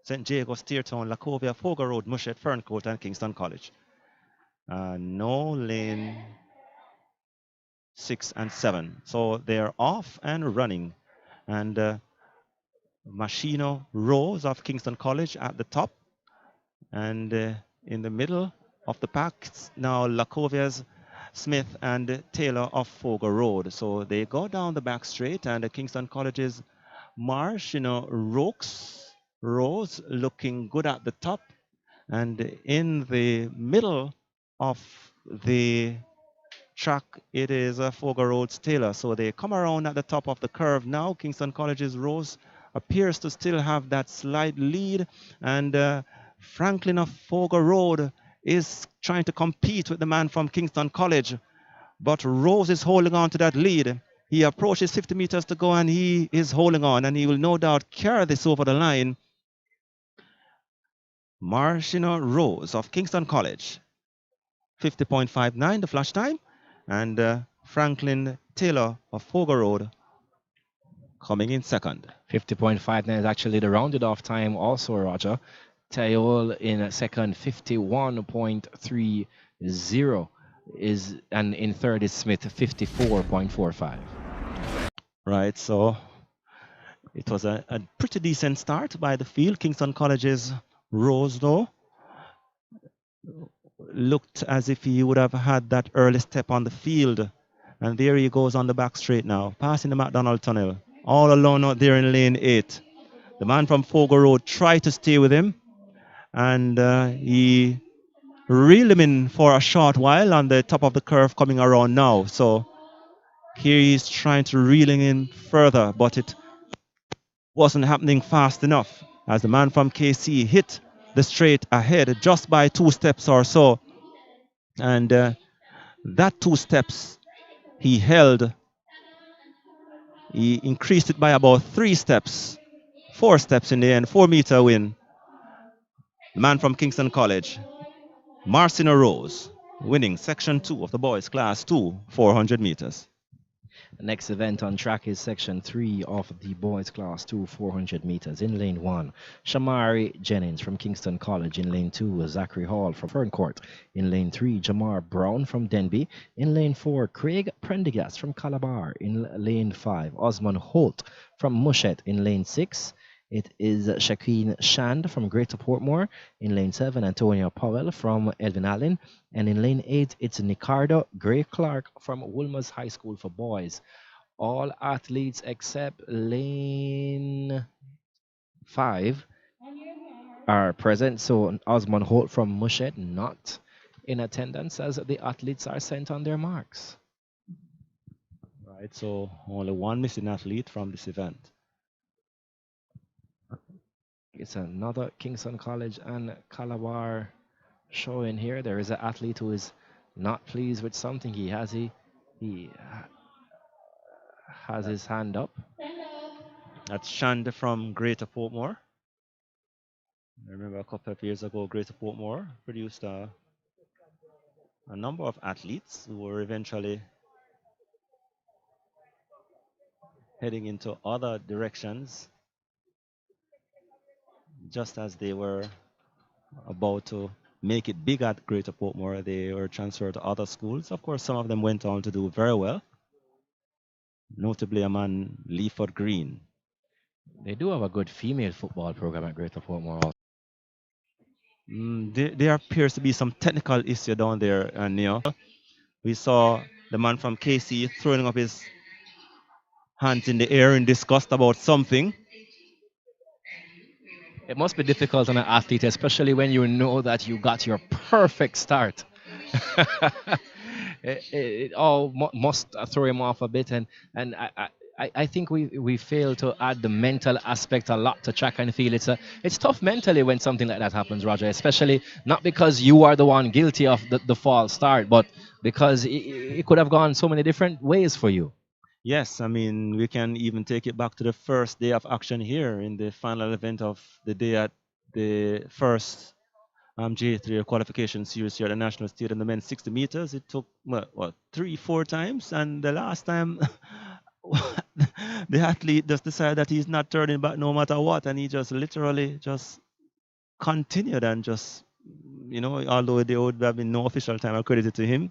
St. Jago, Steertown, Lacovia, Foga Road, Mushet, Ferncourt, and Kingston College. No lane 6 and 7. So they're off and running. And Machino Rose of Kingston College at the top. And in the middle of the pack, now Lacovia's Smith and Taylor of Foga Road. So they go down the back straight, and Kingston College's Marsh, Rose looking good at the top. And in the middle of the track, it is Foga Road's Taylor. So they come around at the top of the curve now. Kingston College's Rose appears to still have that slight lead, and Franklin of Foga Road is trying to compete with the man from Kingston College, but Rose is holding on to that lead. He approaches 50 meters to go, and he is holding on, and he will no doubt carry this over the line. Marshino Rose of Kingston College, 50.59 the flash time, and Franklin Taylor of Foga Road coming in second. 50.59 is actually the rounded off time also, Roger. Tayol in second, 51.30 is, and in third is Smith, 54.45. Right, so it was a pretty decent start by the field. Kingston College's Rose, though, looked as if he would have had that early step on the field. And there he goes on the back straight now, passing the McDonald Tunnel. All alone out there in lane 8. The man from Fogo Road tried to stay with him, and he reeled him in for a short while on the top of the curve coming around now. So here he's trying to reel him in further, but it wasn't happening fast enough as the man from KC hit the straight ahead just by 2 steps or so. And that 2 steps he held. He increased it by about 3 steps, 4 steps in the end, 4-meter win. The man from Kingston College, Marcino Rose, winning section 2 of the boys class 2, 400 meters. The next event on track is section 3 of the boys class 2, 400 meters. In lane 1, Shamari Jennings from Kingston College. In lane 2, Zachary Hall from Ferncourt. In lane 3, Jamar Brown from Denby. In lane 4, Craig Prendergast from Calabar. In lane 5, Osman Holt from Mushet. In lane 6, it is Shakeen Shand from Greater Portmore. In lane 7, Antonio Powell from Elvin Allen. And in lane 8, it's Nicardo Gray Clark from Wolmer's High School for Boys. All athletes except lane 5 are present. So Osmond Holt from Mushed not in attendance as the athletes are sent on their marks. Right, so only one missing athlete from this event. It's another Kingston College and Calabar showing here. There is an athlete who is not pleased with something. He has his hand up. That's Shanda from Greater Portmore. I remember a couple of years ago, Greater Portmore produced a number of athletes who were eventually heading into other directions, just as they were about to make it big at Greater Portmore. They were transferred to other schools. Of course, some of them went on to do very well, notably a man, Leaford Green. They do have a good female football program at Greater Portmore. There appears to be some technical issue down there, and we saw the man from KC throwing up his hands in the air in disgust about something. It must be difficult on an athlete, especially when you know that you got your perfect start. It all must throw him off a bit, and I think we fail to add the mental aspect a lot to track and field. It's tough mentally when something like that happens, Roger. Especially not because you are the one guilty of the false start, but because it could have gone so many different ways for you. Yes, I mean, we can even take it back to the first day of action here in the final event of the day at the first JAAA Qualification series here at the National Stadium, the men's 60 meters. It took, what 3-4 times, and the last time the athlete just decided that he's not turning back no matter what, and he just literally just continued and just, although there would have been no official time accredited to him,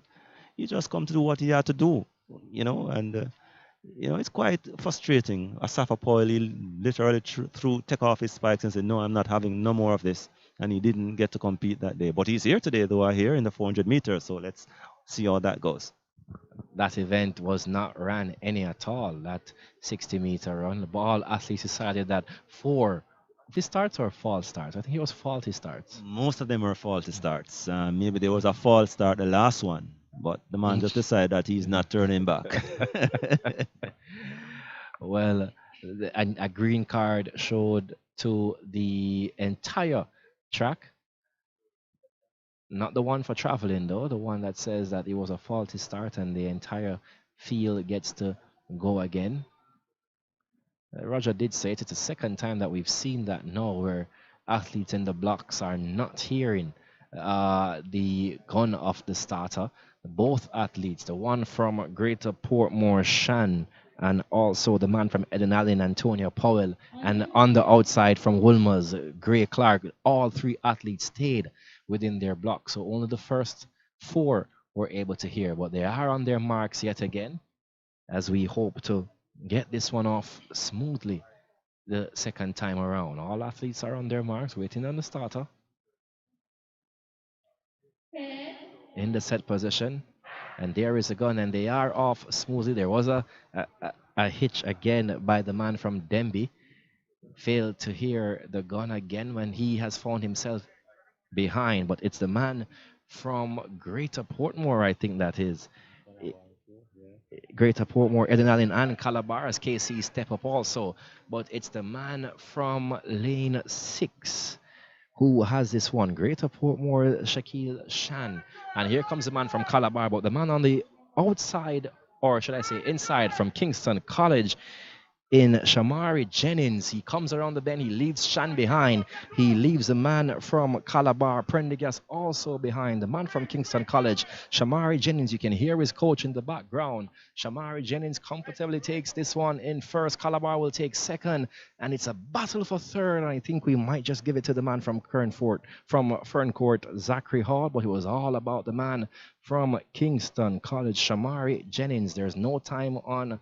he just come to do what he had to do, and it's quite frustrating. Asafa Poyle, he literally take off his spikes and said, no, I'm not having no more of this. And he didn't get to compete that day. But he's here today, though, I hear, in the 400 meters. So let's see how that goes. That event was not ran any at all, that 60-meter run. The ball athletes decided that for the starts or false starts. I think it was faulty starts. Most of them were faulty starts. Maybe there was a false start, the last one. But the man just decided that he's not turning back. Well, a green card showed to the entire track. Not the one for traveling, though. The one that says that it was a faulty start and the entire field gets to go again. Roger did say it's the second time that we've seen that now, where athletes in the blocks are not hearing the gun of the starter. Both athletes, the one from Greater Portmore, Shan, and also the man from Eden Allen, Antonio Powell, and on the outside from Wilmers, Gray Clark, all three athletes stayed within their block. So only the first four were able to hear, but they are on their marks yet again, as we hope to get this one off smoothly the second time around. All athletes are on their marks, waiting on the starter. In the set position, and there is a gun, and they are off smoothly. There was a hitch again by the man from Denby. Failed to hear the gun again when he has found himself behind, but it's the man from Greater Portmore, I think that is. Greater Portmore, Eden Allen, and Calabar as KC step up also, but it's the man from lane 6 who has this one. Greater Portmore, Shaquille Shan. And here comes the man from Calabar, but the man on the outside, or should I say inside, from Kingston College in Shamari Jennings. He comes around the bend. He leaves Shan behind. He leaves the man from Calabar, Prendergast, also behind. The man from Kingston College, Shamari Jennings. You can hear his coach in the background. Shamari Jennings comfortably takes this one in first. Calabar will take second. And it's a battle for third. And I think we might just give it to the man from Ferncourt, Zachary Hall. But it was all about the man from Kingston College, Shamari Jennings. There's no time on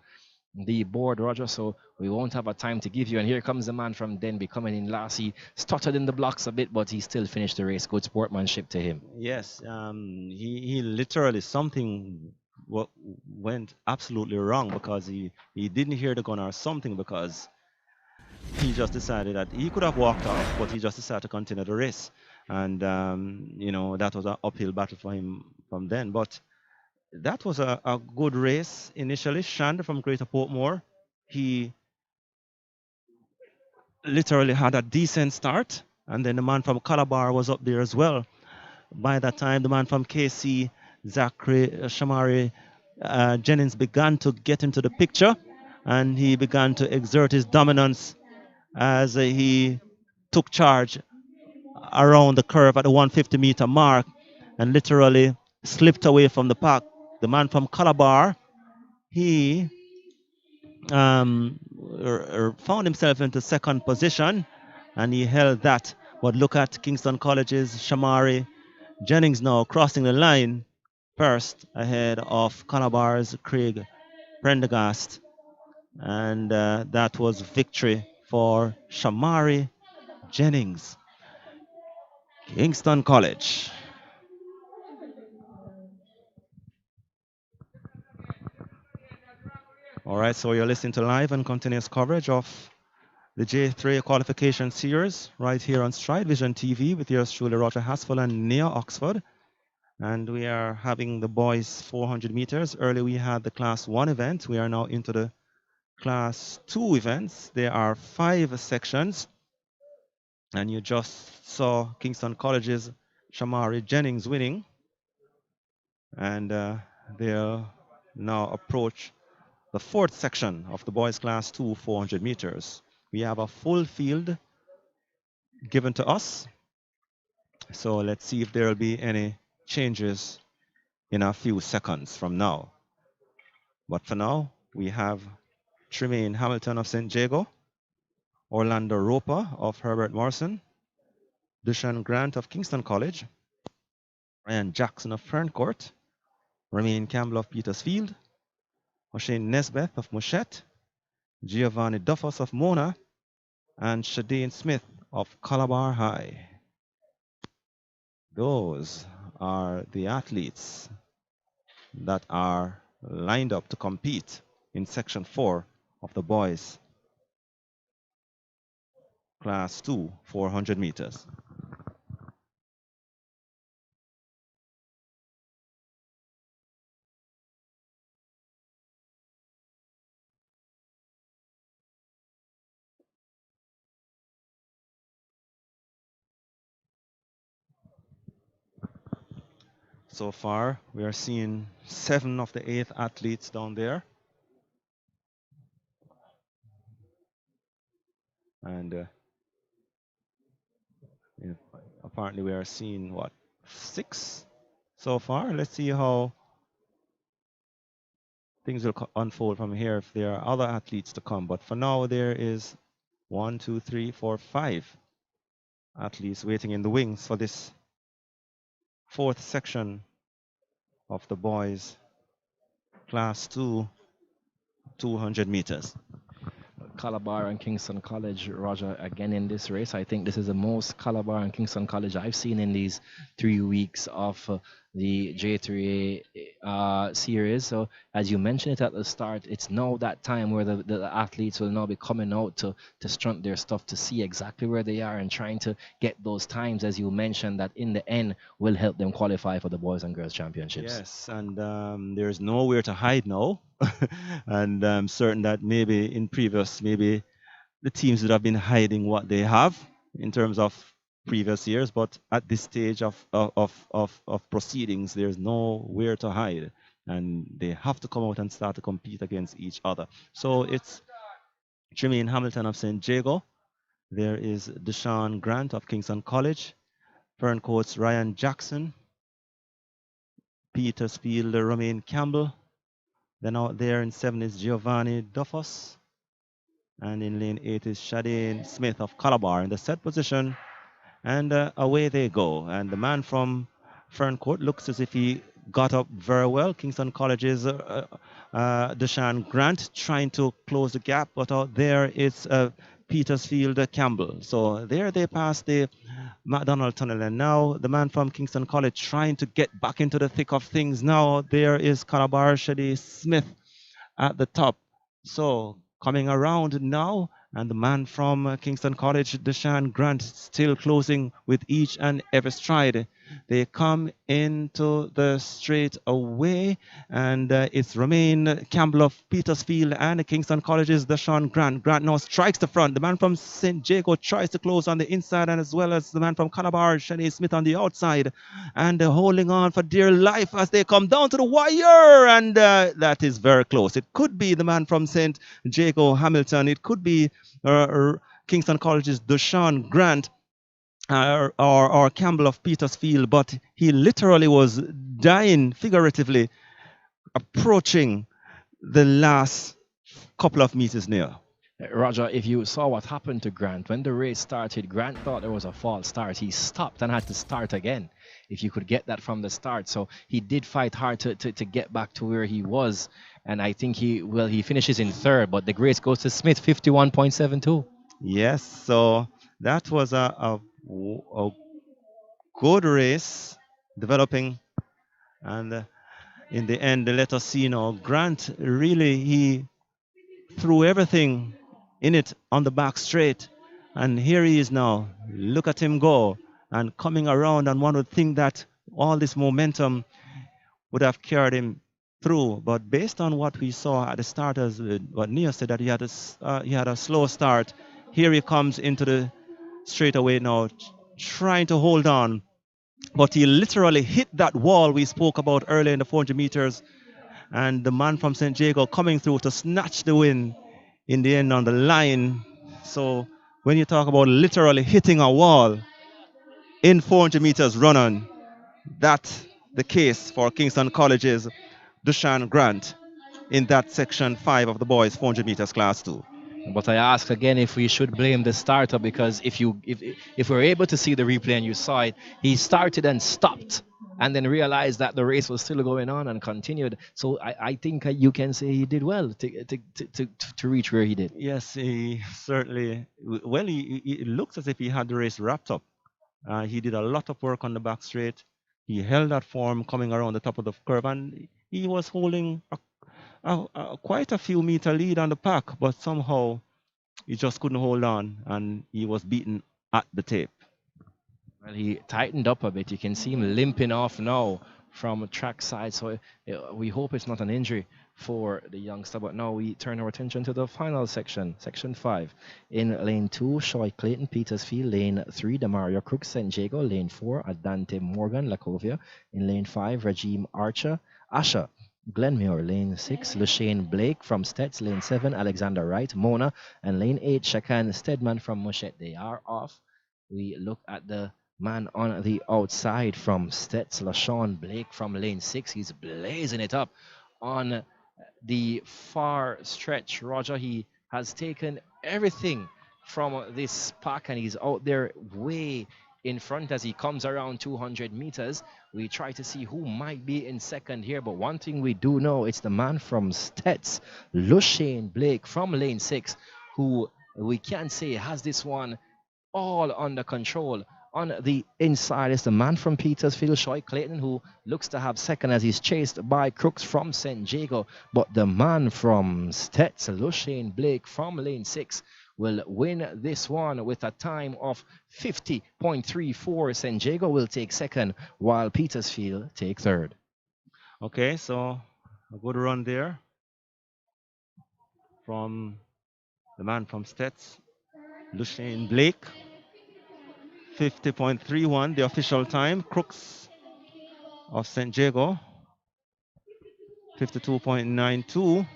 the board, Roger, so we won't have a time to give you. And here comes the man from Denby coming in last. He stuttered in the blocks a bit, but he still finished the race. Good sportsmanship to him. Yes, he literally, something went absolutely wrong, because he didn't hear the gun or something, because he just decided that he could have walked off, but he just decided to continue the race. And, that was an uphill battle for him from then. But that was a good race initially. Shand from Greater Portmore, he literally had a decent start. And then the man from Calabar was up there as well. By that time, the man from KC, Zachary Shamari Jennings, began to get into the picture, and he began to exert his dominance as he took charge around the curve at the 150-meter mark and literally slipped away from the pack. The man from Calabar, he found himself into second position, and he held that. But look at Kingston College's Shamari Jennings now crossing the line first ahead of Calabar's Craig Prendergast. And that was victory for Shamari Jennings. Kingston College. All right, so you're listening to live and continuous coverage of the J3 qualification series right here on StrideVisionTv with yours truly, Roger Haspel and Nia Oxford. And we are having the boys 400 meters. Earlier we had the class 1 event. We are now into the class 2 events. There are 5 sections. And you just saw Kingston College's Shamari Jennings winning. And they'll now approach the 4th section of the boys class 2 400 meters. We have a full field given to us. So let's see if there will be any changes in a few seconds from now. But for now, we have Tremaine Hamilton of St. Jago, Orlando Roper of Herbert Morrison, Dushan Grant of Kingston College, Ryan Jackson of Ferncourt, Romaine Campbell of Petersfield, O'Shane Nesbeth of Mouchette, Giovanni Duffus of Mona, and Shadane Smith of Calabar High. Those are the athletes that are lined up to compete in section 4 of the boys class 2 400 meters. So far, we are seeing 7 of the 8 athletes down there. And apparently we are seeing, what, 6 so far? Let's see how things will unfold from here if there are other athletes to come. But for now, there is 1, 2, 3, 4, 5 athletes waiting in the wings for this 4th section of the boys class 2 200 meters. Calabar and Kingston College, Roger, again in this race. I think this is the most Calabar and Kingston College I've seen in these 3 weeks of the J3A series. So as you mentioned it at the start, it's now that time where the athletes will now be coming out to stunt their stuff to see exactly where they are and trying to get those times, as you mentioned, that in the end will help them qualify for the Boys and Girls Championships. Yes, and there's nowhere to hide now. And I'm certain that maybe in previous, maybe the teams would have been hiding what they have in terms of previous years, but at this stage of proceedings, there's nowhere to hide, and they have to come out and start to compete against each other. So it's Tremaine Hamilton of St. Jago. There is Deshaun Grant of Kingston College, Ferncourt's Ryan Jackson, Petersfield Romaine Campbell. Then out there in 7 is Giovanni Duffus. And in lane 8 is Shadane Smith of Calabar in the set position. And away they go. And the man from Ferncourt looks as if he got up very well. Kingston College's Deshaun Grant trying to close the gap. But out there it's Petersfield Campbell. So there they pass the McDonald Tunnel. And now the man from Kingston College trying to get back into the thick of things. Now there is Calabar Shadane Smith at the top. So coming around now, And the man from Kingston College, Deshaun Grant, still closing with each and every stride. They come into the straight away, and it's Romain Campbell of Petersfield and Kingston College's Deshaun Grant. Grant now strikes the front. The man from St. Jago tries to close on the inside, and as well as the man from Calabar, Shanae Smith, on the outside. And holding on for dear life as they come down to the wire, and that is very close. It could be the man from St. Jago Hamilton. It could be Kingston College's Deshaun Grant or Campbell of Petersfield, but he literally was dying figuratively, approaching the last couple of meters near. Roger, if you saw what happened to Grant, when the race started, Grant thought there was a false start. He stopped and had to start again, if you could get that from the start. So he did fight hard to get back to where he was. And I think he finishes in third, but the grace goes to Smith, 51.72. Yes, so that was a good race developing. And in the end, let us see now. Grant really, he threw everything in it on the back straight. And here he is now. Look at him go. And coming around, and one would think that all this momentum would have carried him through. But based on what we saw at the start, as what Nia said, that he had a slow start. Here he comes into the straightaway now, trying to hold on. But he literally hit that wall we spoke about earlier in the 400 meters. And the man from St. Jago coming through to snatch the win in the end on the line. So when you talk about literally hitting a wall in 400 meters run on, that's the case for Kingston College's Dushan Grant in that section 5 of the boys 400 meters class 2. But I ask again if we should blame the starter, because if we're able to see the replay and you saw it, he started and stopped and then realized that the race was still going on and continued. So I think you can say he did well to reach where he did. Yes, he certainly, well, it looks as if he had the race wrapped up. He did a lot of work on the back straight. He held that form coming around the top of the curve, and he was holding quite a few meter lead on the pack, but somehow he just couldn't hold on, and he was beaten at the tape. Well, he tightened up a bit. You can see him limping off now from track side. So we hope it's not an injury for the youngster. But now we turn our attention to the final section, section 5. In lane 2, Shoy Clayton, Petersfield. Lane 3, Demario Crooks, St. Jago. Lane 4, Adante Morgan, Lacovia. In lane 5, Rajim Asher, Glenmuir. Lane 6, Lushane Blake from Stets. Lane 7, Alexander Wright, Mona. And lane 8, Shakan Stedman from Mushet. They are off. We look at the man on the outside from Stets, LaShawn Blake from lane 6. He's blazing it up on the far stretch. Roger, he has taken everything from this pack and he's out there way in front as he comes around 200 meters. We try to see who might be in second here, but one thing we do know, it's the man from Stets, Lushane Blake from lane 6, who we can say has this one all under control. On the inside is the man from Petersfield, Shoy Clayton, who looks to have second as he's chased by Crooks from St. Jago. But the man from Stets, Lushane Blake from lane 6, will win this one with a time of 50.34. St. Jago will take second, while Petersfield take third. Okay, so a good run there from the man from Stets, Lushane Blake. 50.31, the official time. Crooks of St. Jago, 52.92.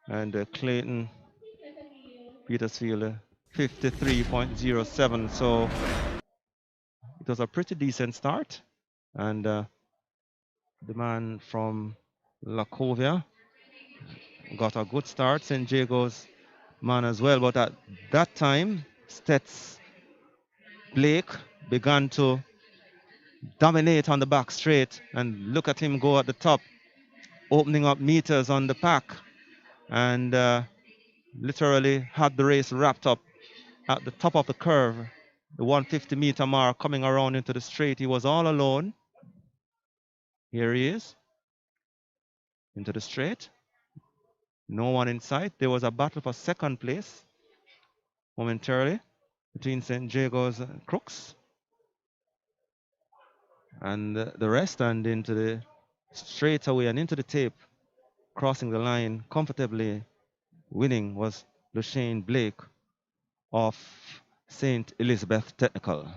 And Clayton Petersfield, 53.07. So it was a pretty decent start. And the man from Lacovia got a good start. St. Jago's man as well. But at that time, Stets Blake began to dominate on the back straight. And look at him go at the top, opening up meters on the pack. And literally had the race wrapped up at the top of the curve, the 150-meter mark, coming around into the straight. He was all alone. Here he is, into the straight. No one in sight. There was a battle for second place. momentarily between St. Jago's Crooks and the rest, and into the straight away and into the tape, crossing the line comfortably, winning was Lushane Blake of St. Elizabeth Technical.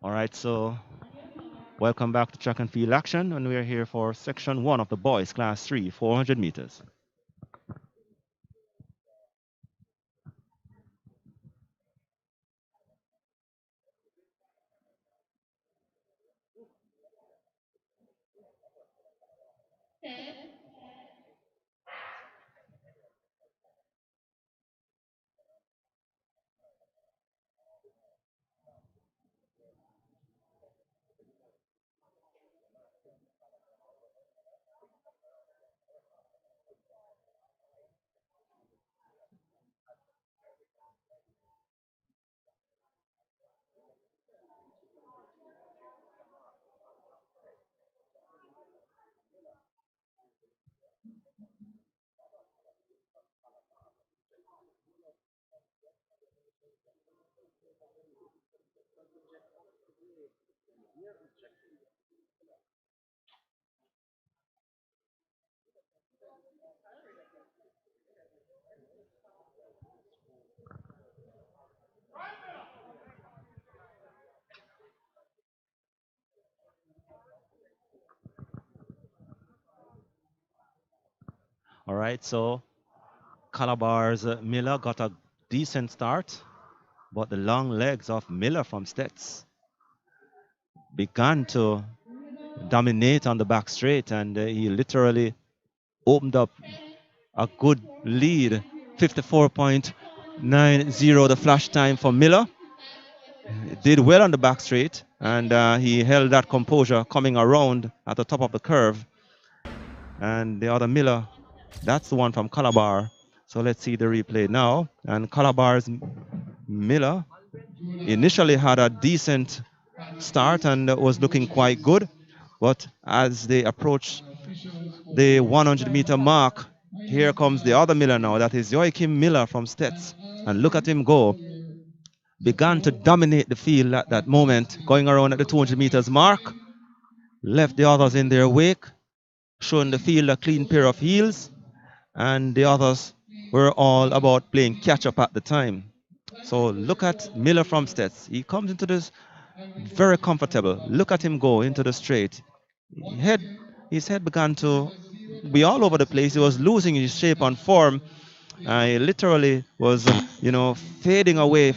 All right, so welcome back to track and field action, and we're here for section 1 of the boys class 3, 400 meters. All right, so Calabar's Miller got a decent start, but the long legs of Miller from Stets began to dominate on the back straight, and he literally opened up a good lead. 54.90 the flash time for Miller. Did well on the back straight, and he held that composure coming around at the top of the curve. And the other Miller, that's the one from Calabar. So let's see the replay now. And Calabar's Miller initially had a decent start and was looking quite good. But as they approach the 100-meter mark, here comes the other Miller now. That is Joachim Miller from Stets. And look at him go. Began to dominate the field at that moment, going around at the 200 meters mark. Left the others in their wake, showing the field a clean pair of heels. And the others were all about playing catch up at the time. So look at Miller from Stets. He comes into this very comfortable. Look at him go into the straight. His head began to be all over the place. He was losing his shape and form. He literally was, fading away